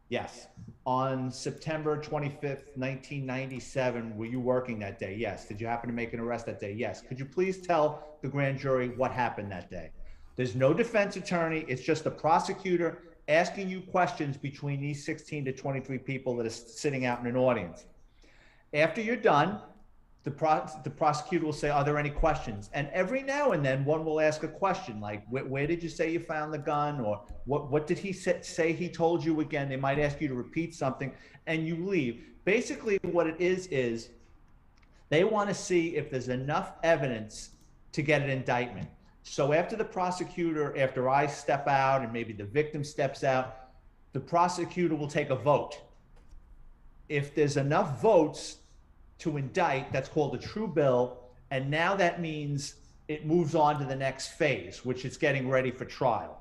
Yes. On September 25th, 1997, were you working that day? Yes. Did you happen to make an arrest that day? Yes. Could you please tell the grand jury what happened that day? There's no defense attorney. It's just the prosecutor asking you questions between these 16 to 23 people that are sitting out in an audience. After you're done, the prosecutor will say, are there any questions? And every now and then one will ask a question like, where did you say you found the gun? Or what did he say he told you again? They might ask you to repeat something and you leave. Basically what it is they want to see if there's enough evidence to get an indictment. So after I step out and maybe the victim steps out, the prosecutor will take a vote. If there's enough votes to indict, that's called a true bill. And now that means it moves on to the next phase, which is getting ready for trial.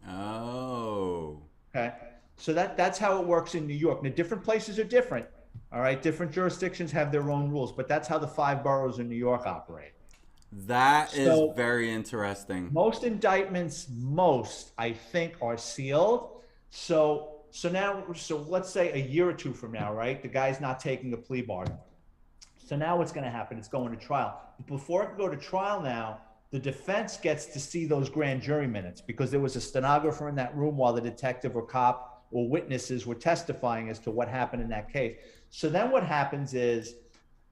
Oh.
Okay. So that's how it works in New York. Now, different places are different. All right. Different jurisdictions have their own rules, but that's how the 5 boroughs in New York operate.
That is
So
very interesting.
most indictments, I think, are sealed. So let's say a year or two from now, right? The guy's not taking a plea bargain. So now what's going to happen? It's going to trial. Before it can go to trial now, the defense gets to see those grand jury minutes because there was a stenographer in that room while the detective or cop or witnesses were testifying as to what happened in that case. So then what happens is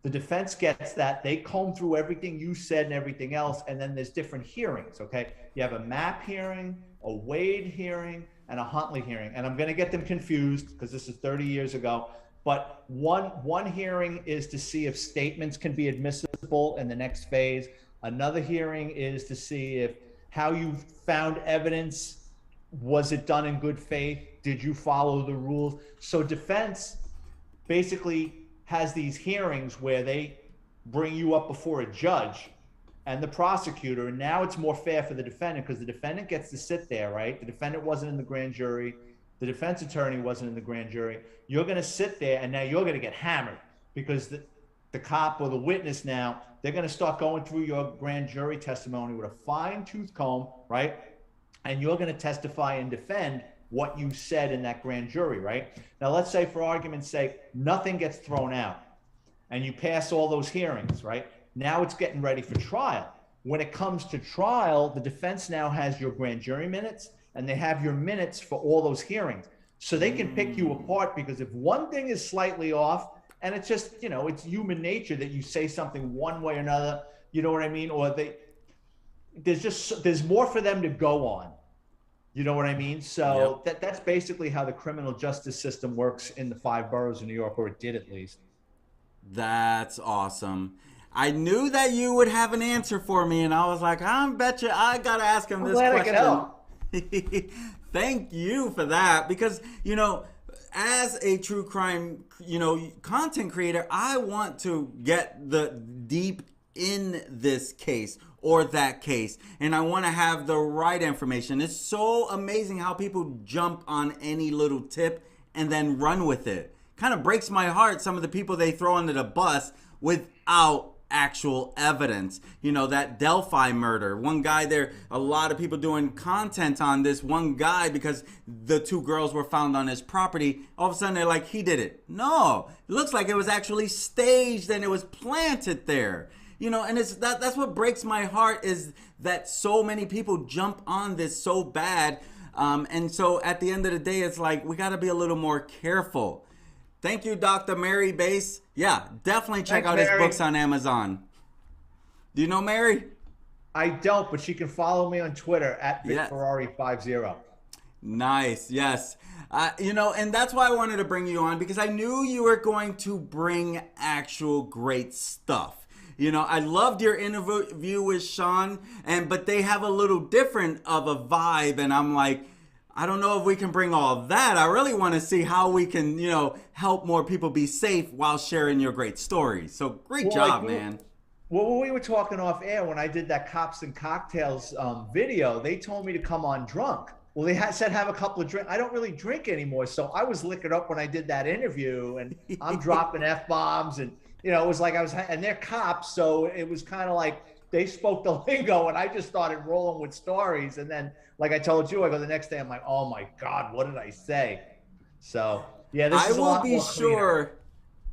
the defense gets that. They comb through everything you said and everything else, and then there's different hearings, okay? You have a Mapp hearing, a Wade hearing, and a Huntley hearing. And I'm going to get them confused because this is 30 years ago. But one hearing is to see if statements can be admissible in the next phase. Another hearing is to see if how you found evidence, was it done in good faith? Did you follow the rules? So defense basically has these hearings where they bring you up before a judge and the prosecutor, and now it's more fair for the defendant because the defendant gets to sit there, right? The defendant wasn't in the grand jury. The defense attorney wasn't in the grand jury. You're going to sit there, and now you're going to get hammered because the cop or the witness now, they're going to start going through your grand jury testimony with a fine-tooth comb, right? And you're going to testify and defend what you said in that grand jury, right? Now, let's say, for argument's sake, nothing gets thrown out, and you pass all those hearings, right? Now it's getting ready for trial. When it comes to trial, the defense now has your grand jury minutes, and they have your minutes for all those hearings. So they can pick you apart because if one thing is slightly off, and it's just, it's human nature that you say something one way or another, you know what I mean? Or there's more for them to go on. You know what I mean? So that's basically how the criminal justice system works in the 5 boroughs of New York, or it did at least.
That's awesome. I knew that you would have an answer for me, and I was like, I bet you I got to ask him this question.
I can help.
Thank you for that, because as a true crime content creator, I want to get the deep in this case or that case, and I want to have the right information. It's so amazing how people jump on any little tip and then run with it. Kind of breaks my heart, some of the people they throw under the bus without actual evidence. That Delphi murder, one guy there, a lot of people doing content on this one guy because the 2 girls were found on his property. All of a sudden they're like, he did it. No, it looks like it was actually staged and it was planted there. And it's that's what breaks my heart, is that so many people jump on this so bad. And so at the end of the day, it's like, we got to be a little more careful. Thank you, Dr. Mary Bass. Yeah, definitely check out his books on Amazon. Do you know Mary?
I don't, but she can follow me on Twitter at Vic Ferrari 50.
Nice, yes. And that's why I wanted to bring you on, because I knew you were going to bring actual great stuff. I loved your interview with Sean, but they have a little different of a vibe, and I'm like, I don't know if we can bring all that. I really want to see how we can, help more people be safe while sharing your great stories. So great job, man.
Well, when we were talking off air, when I did that Cops and Cocktails video, they told me to come on drunk. Well, they said have a couple of drinks. I don't really drink anymore, so I was liquored up when I did that interview, and I'm dropping F-bombs, and it was like and they're cops, so it was kind of like they spoke the lingo, and I just started rolling with stories, and then, like I told you, I go the next day, I'm like, oh my God, what did I say? So yeah, this is a lot more cleaner.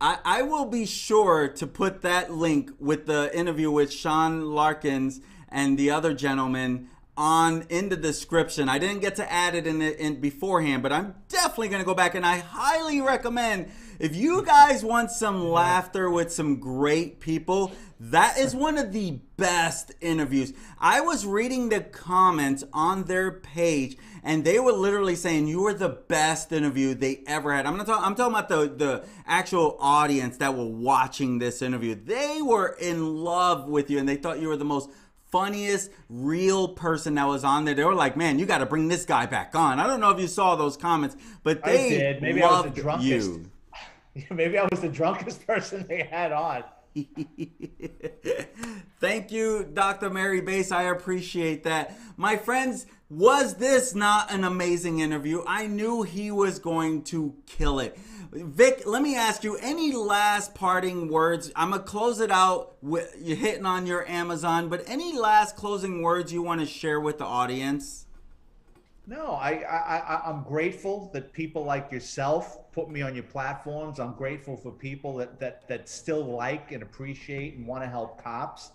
I will be sure to put that link with the interview with Sean Larkins and the other gentleman in the description. I didn't get to add it in beforehand, but I'm definitely going to go back, and I highly recommend, if you guys want some laughter with some great people, that is one of the best interviews. I was reading the comments on their page, and they were literally saying you were the best interview they ever had. I'm talking about the actual audience that were watching this interview. They were in love with you, and they thought you were the most funniest real person that was on there. They were like, man, you got to bring this guy back on. I don't know if you saw those comments, but they
did. Maybe
loved
I was the drunkest.
you.
Maybe I was the drunkest person they had on.
Thank you, Dr. Mary Bass. I appreciate that. My friends, was this not an amazing interview? I knew he was going to kill it. Vic, let me ask you, any last parting words? I'm going to close it out with you hitting on your Amazon, but any last closing words you want to share with the audience?
No, I'm grateful that people like yourself put me on your platforms. I'm grateful for people that still like and appreciate and want to help cops.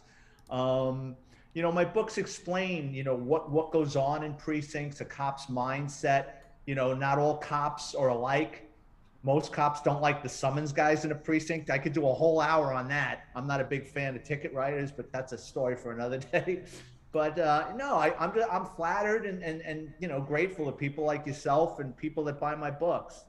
You know, my books explain, you know, what goes on in precincts, a cop's mindset. You know, not all cops are alike. Most cops don't like the summons guys in a precinct. I could do a whole hour on that. I'm not a big fan of ticket writers, but that's a story for another day. But no, I'm flattered and you know, grateful to people like yourself and people that buy my books.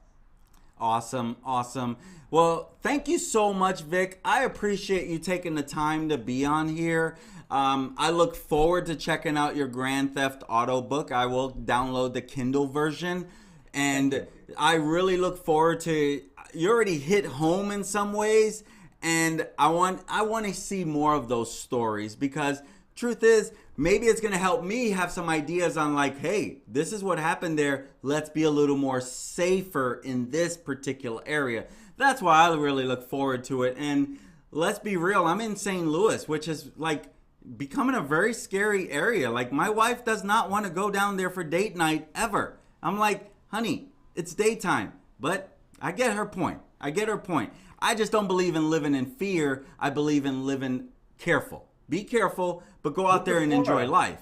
Awesome, awesome. Well, thank you so much, Vic. I appreciate you taking the time to be on here. I look forward to checking out your Grand Theft Auto book. I will download the Kindle version, and I really look forward to. You already hit home in some ways, and I want to see more of those stories because truth is, maybe it's going to help me have some ideas on like, hey, this is what happened there. Let's be a little more safer in this particular area. That's why I really look forward to it. And let's be real, I'm in St. Louis, which is like becoming a very scary area. Like my wife does not want to go down there for date night ever. I'm like, honey, it's daytime. But I get her point. I get her point. I just don't believe in living in fear. I believe in living careful. Be careful, but go out there and enjoy life.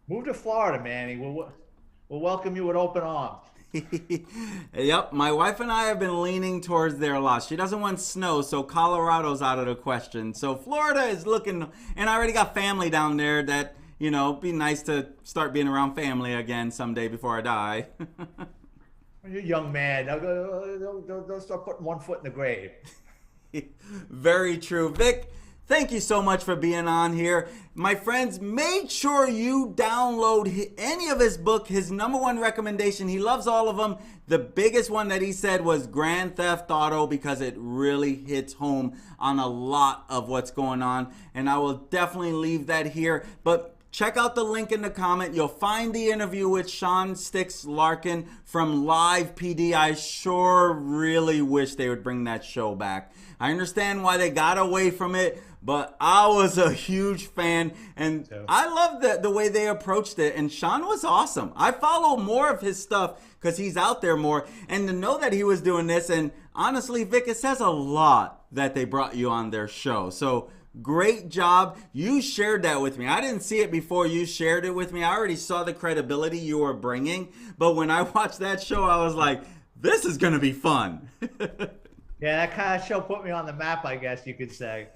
Move to Florida, Manny. We'll welcome you with open arms.
Yep, my wife and I have been leaning towards there a lot. She doesn't want snow, so Colorado's out of the question. So Florida is looking, and I already got family down there that, you know, be nice to start being around family again someday before I die.
You're a young man. Don't start putting one foot in the grave.
Very true. Vic, thank you so much for being on here. My friends, make sure you download any of his book, his #1 recommendation. He loves all of them. The biggest one that he said was Grand Theft Auto because it really hits home on a lot of what's going on. And I will definitely leave that here. But check out the link in the comment. You'll find the interview with Sean Sticks Larkin from Live PD. I sure really wish they would bring that show back. I understand why they got away from it, but I was a huge fan, and I love the way they approached it, and Sean was awesome. I follow more of his stuff because he's out there more, and to know that he was doing this, and honestly, Vic, it says a lot that they brought you on their show. So great job. You shared that with me. I didn't see it before you shared it with me. I already saw the credibility you were bringing, but when I watched that show, I was like, this is going to be fun.
Yeah, that kind of show put me on the map, I guess you could say.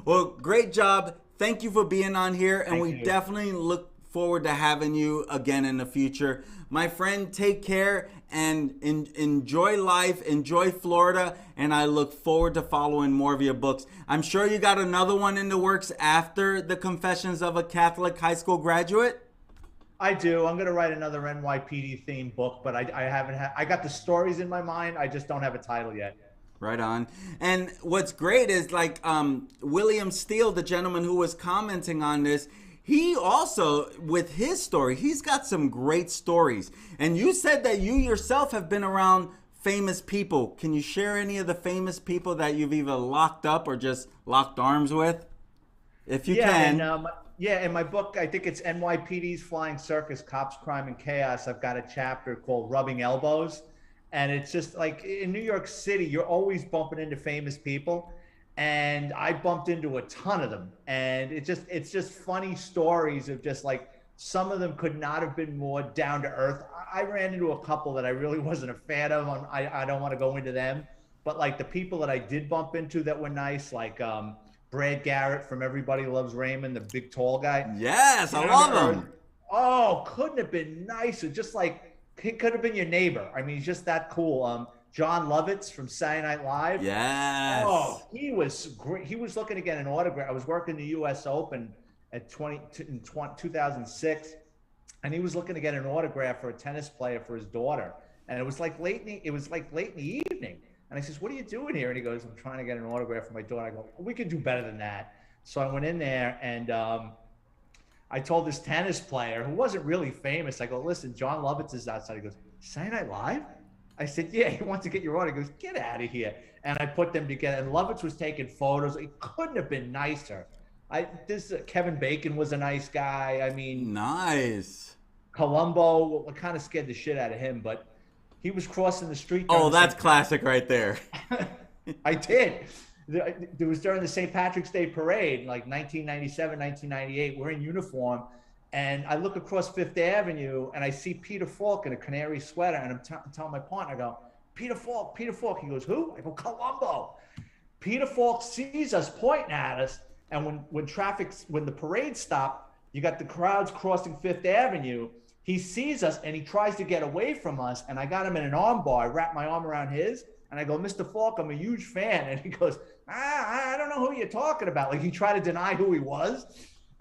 Well, great job. Thank you for being on here, and we definitely look forward to having you again in the future. My friend, take care and enjoy life, enjoy Florida, and I look forward to following more of your books. I'm sure you got another one in the works after The Confessions of a Catholic High School Graduate?
I do. I'm going to write another NYPD themed book, but I haven't I got the stories in my mind. I just don't have a title yet.
Right on. And what's great is like William Steele, the gentleman who was commenting on this, he also, with his story, he's got some great stories. And you said that you yourself have been around famous people. Can you share any of the famous people that you've either locked up or just locked arms with? If you can.
Yeah, in my book, I think it's NYPD's Flying Circus, Cops, Crime, and Chaos. I've got a chapter called Rubbing Elbows. And it's just like in New York City, you're always bumping into famous people. And I bumped into a ton of them. And it's just funny stories of just like, some of them could not have been more down to earth. I ran into a couple that I really wasn't a fan of. I don't want to go into them. But like the people that I did bump into that were nice, like Brad Garrett from Everybody Loves Raymond, the big tall guy.
Yes, I love him.
Oh, couldn't have been nicer. Just like, he could have been your neighbor. I mean, he's just that cool. John Lovitz from Saturday Night Live.
Yes.
Oh, he was great. He was looking to get an autograph. I was working the U.S. Open at 2006, and he was looking to get an autograph for a tennis player for his daughter. And it was like late in the evening. And I says, what are you doing here? And he goes, I'm trying to get an autograph for my daughter. I go, we could do better than that. So I went in there and I told this tennis player who wasn't really famous, I go, listen, John Lovitz is outside. He goes, Saturday Night Live? I said, yeah, he wants to get your autograph. He goes, get out of here. And I put them together. And Lovitz was taking photos. It couldn't have been nicer. Kevin Bacon was a nice guy. I mean,
nice.
Columbo, I kind of scared the shit out of him, but he was crossing the street.
Oh, that's classic right there.
I did. There was during the St. Patrick's Day parade, like 1997, 1998. We're in uniform, and I look across Fifth Avenue, and I see Peter Falk in a canary sweater, and I'm telling my partner, I go, Peter Falk, Peter Falk. He goes, who? I go, Columbo. Peter Falk sees us pointing at us, and when the parade stopped, you got the crowds crossing Fifth Avenue. He sees us, and he tries to get away from us, and I got him in an arm bar. I wrapped my arm around his, and I go, Mr. Falk, I'm a huge fan. And he goes, I don't know who you're talking about. Like, he tried to deny who he was.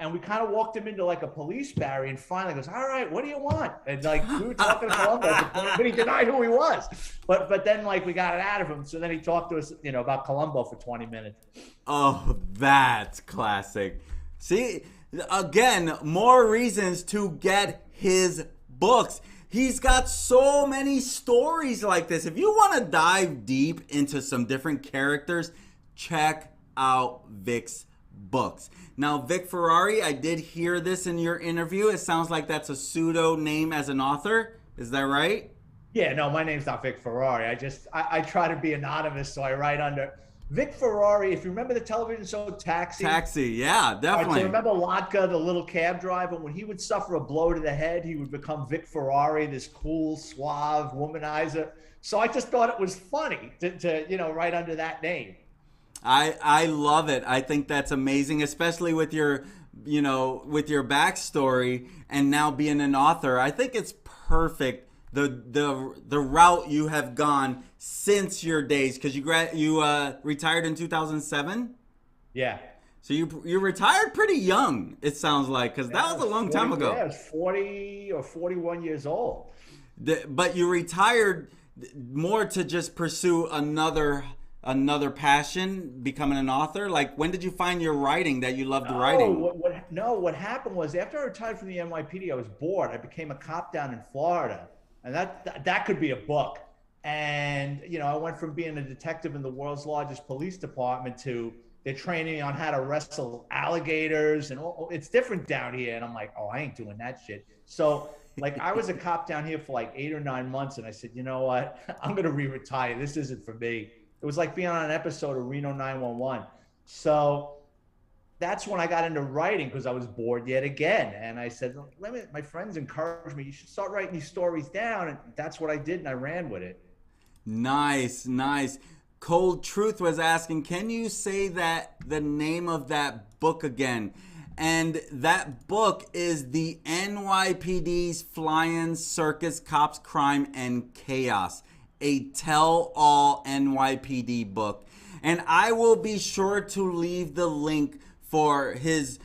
And we kind of walked him into like a police barrier, and finally goes, all right, what do you want? And like, we were talking to Columbo, but he denied who he was. But then like we got it out of him. So then he talked to us, about Columbo for 20 minutes.
Oh, that's classic. See, again, more reasons to get his books. He's got so many stories like this. If you want to dive deep into some different characters, check out Vic's books. Now, Vic Ferrari, I did hear this in your interview. It sounds like that's a pseudo name as an author. Is that right?
Yeah, no, my name's not Vic Ferrari. I try to be anonymous, so I write under Vic Ferrari. If you remember the television show Taxi.
Taxi, yeah, definitely.
Right, so remember Latka, the little cab driver? When he would suffer a blow to the head, he would become Vic Ferrari, this cool, suave womanizer. So I just thought it was funny to write under that name.
I love it. I think that's amazing, especially with your backstory and now being an author. I think it's perfect the route you have gone since your days, because you retired in 2007.
Yeah.
So you retired pretty young. It sounds like, because that was a long time ago.
Yeah, I was 40 or 41 years old.
But you retired more to just pursue another passion, becoming an author? Like, when did you find your writing that you loved writing?
What happened was, after I retired from the NYPD, I was bored. I became a cop down in Florida, and that could be a book. And I went from being a detective in the world's largest police department to they're training me on how to wrestle alligators, and it's different down here. And I'm like, oh, I ain't doing that shit. So like, I was a cop down here for like 8 or 9 months, and I said, you know what? I'm gonna re-retire. This isn't for me. It was like being on an episode of Reno 911. So that's when I got into writing, because I was bored yet again. And I said, my friends encouraged me, you should start writing these stories down. And that's what I did, and I ran with it.
Nice, nice. Cold Truth was asking, can you say the name of that book again? And that book is the NYPD's Flying Circus, Cops, Crime, and Chaos. A tell-all NYPD book. And I will be sure to leave the link for his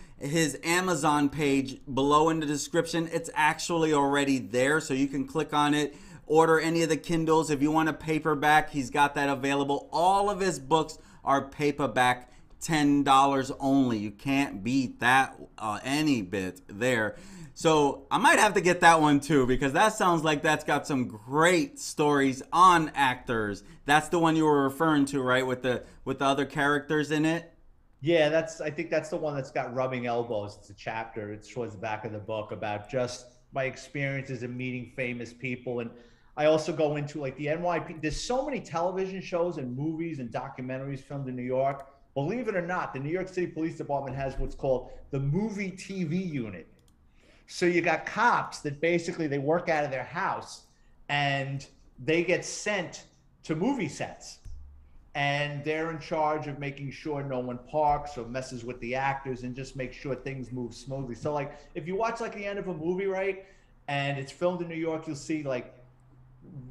Amazon page below in the description. It's actually already there, so you can click on it, order any of the Kindles. If you want a paperback, he's got that available. All of his books are paperback, $10 only. You can't beat that any bit there. So I might have to get that one too, because that sounds like that's got some great stories on actors. That's the one you were referring to, right? With the other characters in it.
Yeah, I think that's the one that's got rubbing elbows. It's a chapter. It's towards the back of the book about just my experiences in meeting famous people. And I also go into like the NYPD. There's so many television shows and movies and documentaries filmed in New York. Believe it or not, the New York City Police Department has what's called the movie TV unit. So you got cops that basically they work out of their house, and they get sent to movie sets, and they're in charge of making sure no one parks or messes with the actors, and just make sure things move smoothly. So like, if you watch like the end of a movie, right, and it's filmed in New York, you'll see like,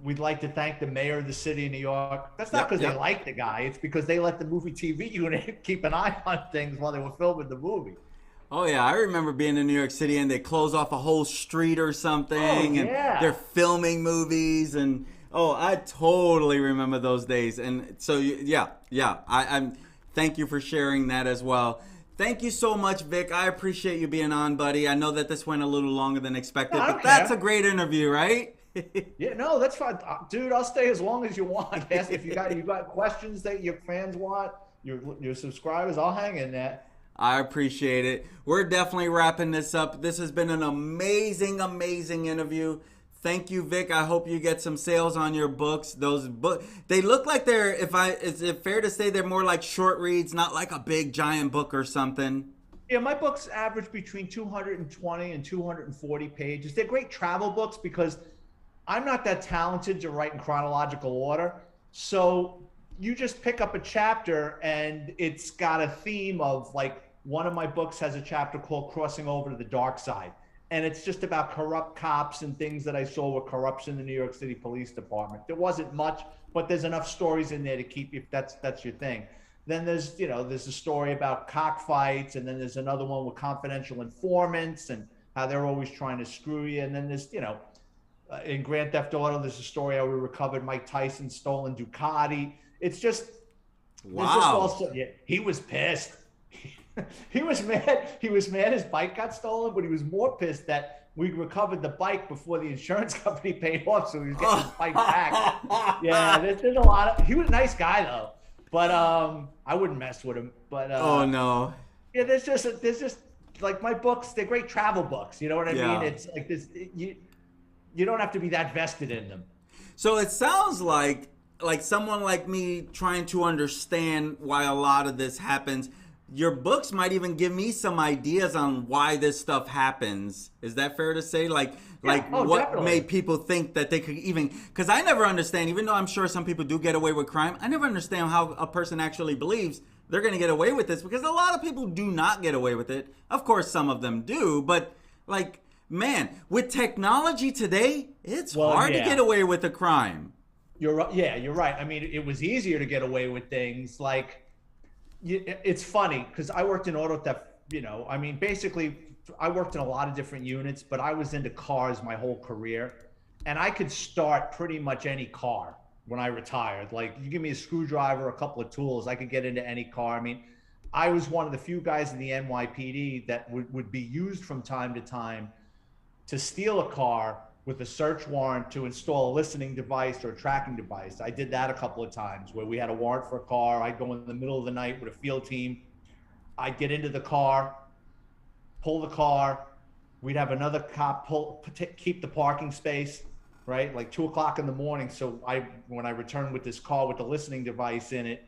we'd like to thank the mayor of the city of New York. That's not because they like the guy. It's because they let the movie TV unit keep an eye on things while they were filming the movie.
Oh, yeah. I remember being in New York City, and they close off a whole street or something.
Oh, yeah.
And they're filming movies. And Oh, I totally remember those days. And so, I'm thank you for sharing that as well. Thank you so much, Vic. I appreciate you being on, buddy. I know that this went a little longer than
No,
expected,
I
but
don't
that's a
care.
great interview, right?
Yeah, no, that's fine, dude. I'll stay as long as you want. Ask if you got questions that your fans want, your subscribers. I'll hang in there.
I appreciate it. We're definitely wrapping this up. This has been an amazing, amazing interview. Thank you, Vic. I hope you get some sales on your books. Those book, they look like they're. Is it fair to say they're more like short reads, not like a big giant book or something?
Yeah, my books average between 220 and 240 pages. They're great travel books because I'm not that talented to write in chronological order. So you just pick up a chapter and it's got a theme of, like, one of my books has a chapter called Crossing Over to the Dark Side. And it's just about corrupt cops and things that I saw with corruption in the New York City Police Department. There wasn't much, but there's enough stories in there to keep you, if that's your thing. Then there's a story about cockfights, and then there's another one with confidential informants and how they're always trying to screw you. And then there's, in Grand Theft Auto, there's a story how we recovered Mike Tyson's stolen Ducati. It's just, there's just
Wow.
also, yeah, he was pissed. He was mad. He was mad his bike got stolen, but he was more pissed that we recovered the bike before the insurance company paid off, so he was getting his bike back. Yeah, there's a lot of. He was a nice guy though, but I wouldn't mess with him. But
Oh no.
yeah, there's just like my books. They're great travel books. You know what I
Yeah.
mean? It's like this. You don't have to be that vested in them.
So it sounds like someone like me trying to understand why a lot of this happens. Your books might even give me some ideas on why this stuff happens. Is that fair to say? What
definitely.
made people think that they could even? Because I never understand. Even though I'm sure some people do get away with crime, I never understand how a person actually believes they're going to get away with this. Because a lot of people do not get away with it. Of course, some of them do, but like, man, with technology today, it's hard to get away with a crime.
You're right. Yeah, you're right. I mean, it was easier to get away with things like. It's funny because I worked in auto theft. I mean, basically, I worked in a lot of different units, but I was into cars my whole career, and I could start pretty much any car when I retired. Like, you give me a screwdriver, a couple of tools, I could get into any car. I mean, I was one of the few guys in the NYPD that would be used from time to time to steal a car with a search warrant to install a listening device or a tracking device. I did that a couple of times where we had a warrant for a car. I'd go in the middle of the night with a field team. I'd get into the car, pull the car. We'd have another cop keep the parking space, right? Like 2 o'clock in the morning. So when I returned with this car with the listening device in it,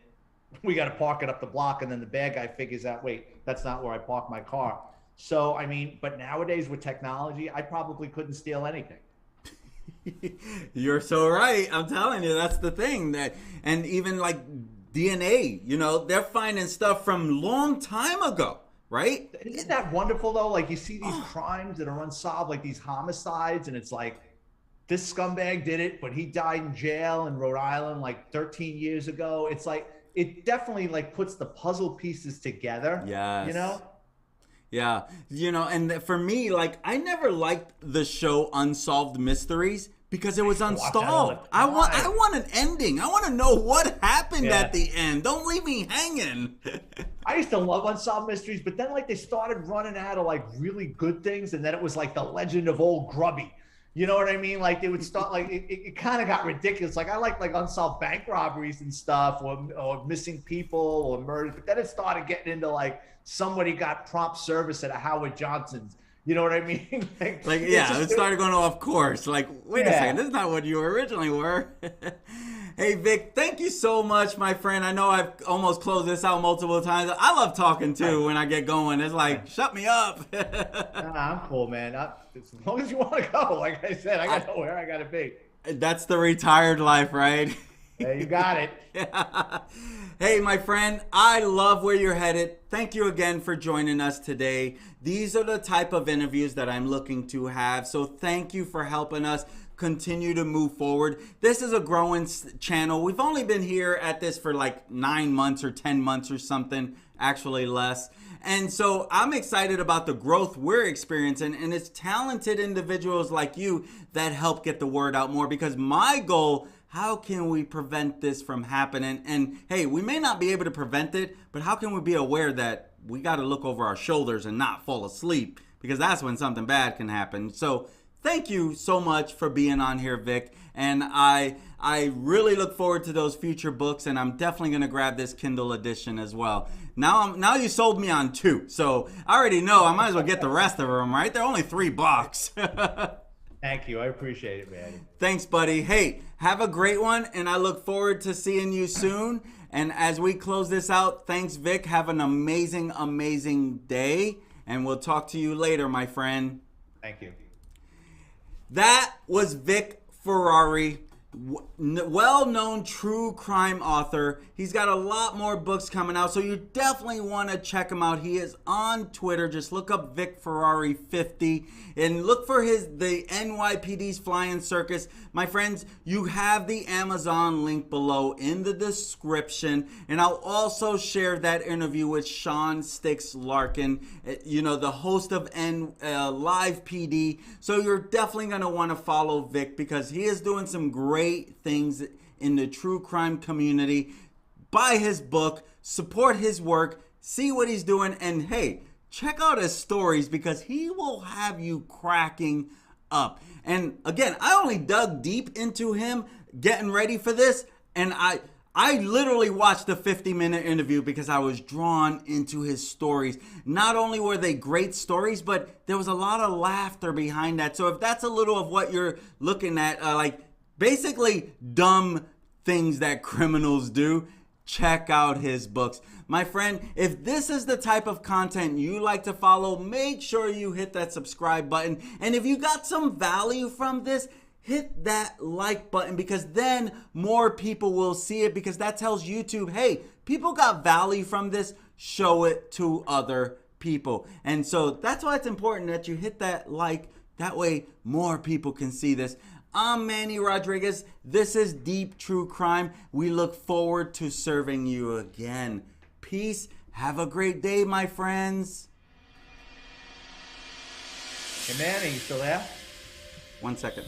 we got to park it up the block. And then the bad guy figures out, wait, that's not where I parked my car. So, I mean, but nowadays with technology, I probably couldn't steal anything.
You're so right. I'm telling you, that's the thing. And even like DNA, they're finding stuff from long time ago, right?
Isn't that wonderful though? Like, you see these crimes that are unsolved, like these homicides, and it's like, this scumbag did it, but he died in jail in Rhode Island like 13 years ago. It's like, it definitely like puts the puzzle pieces together.
Yes.
Yeah,
and for me, like, I never liked the show Unsolved Mysteries because it was unsolved. I want an ending. I want to know what happened at the end. Don't leave me hanging.
I used to love Unsolved Mysteries, but then like they started running out of like really good things, and then it was like the Legend of Old Grubby. You know what I mean? Like they would start like it kind of got ridiculous. Like I like unsolved bank robberies and stuff, or missing people or murders. But then it started getting into like somebody got prompt service at a Howard Johnson's. You know what I mean?
It started going off course. Like, wait a second, this is not what you originally were. Hey, Vic, thank you so much, my friend. I know I've almost closed this out multiple times. I love talking, too, when I get going. It's like, shut me up.
I'm cool, man. As long as you want to go. Like I said, I got to know where I got to be.
That's the retired life, right?
Yeah, you got it.
Yeah. Hey, my friend, I love where you're headed. Thank you again for joining us today. These are the type of interviews that I'm looking to have. So thank you for helping us continue to move forward. This is a growing channel. We've only been here at this for like 9 months or 10 months or something. actually less. And so I'm excited about the growth we're experiencing, and it's talented individuals like you that help get the word out more, because my goal, how can we prevent this from happening? And hey, we may not be able to prevent it, but how can we be aware that we got to look over our shoulders and not fall asleep, because that's when something bad can happen. So thank you so much for being on here, Vic. And I really look forward to those future books, and I'm definitely going to grab this Kindle edition as well. Now you sold me on 2, so I already know I might as well get the rest of them, right? They're only $3.
Thank you. I appreciate it, man.
Thanks, buddy. Hey, have a great one, and I look forward to seeing you soon. And as we close this out, thanks, Vic. Have an amazing, amazing day, and we'll talk to you later, my friend.
Thank you.
That was Vic Ferrari, well-known true crime author. He's got a lot more books coming out, so you definitely want to check him out. He is on Twitter. Just look up Vic Ferrari 50 and look for the NYPD's Flying Circus. My friends, you have the Amazon link below in the description, and I'll also share that interview with Sean Sticks Larkin, the host of Live PD. So you're definitely going to want to follow Vic, because he is doing some great things in the true crime community. Buy his book, support his work, see what he's doing, and hey, check out his stories, because he will have you cracking up. And again, I only dug deep into him getting ready for this, and I literally watched the 50-minute interview because I was drawn into his stories. Not only were they great stories, but there was a lot of laughter behind that. So if that's a little of what you're looking at, basically dumb things that criminals do, check out his books. My friend, if this is the type of content you like to follow, make sure you hit that subscribe button. And if you got some value from this, hit that like button, because then more people will see it, because that tells YouTube, hey, people got value from this, show it to other people. And so that's why it's important that you hit that like. That way more people can see this. I'm Manny Rodriguez. This is Deep True Crime. We look forward to serving you again. Peace. Have a great day, my friends.
Hey, Manny, you still there?
1 second.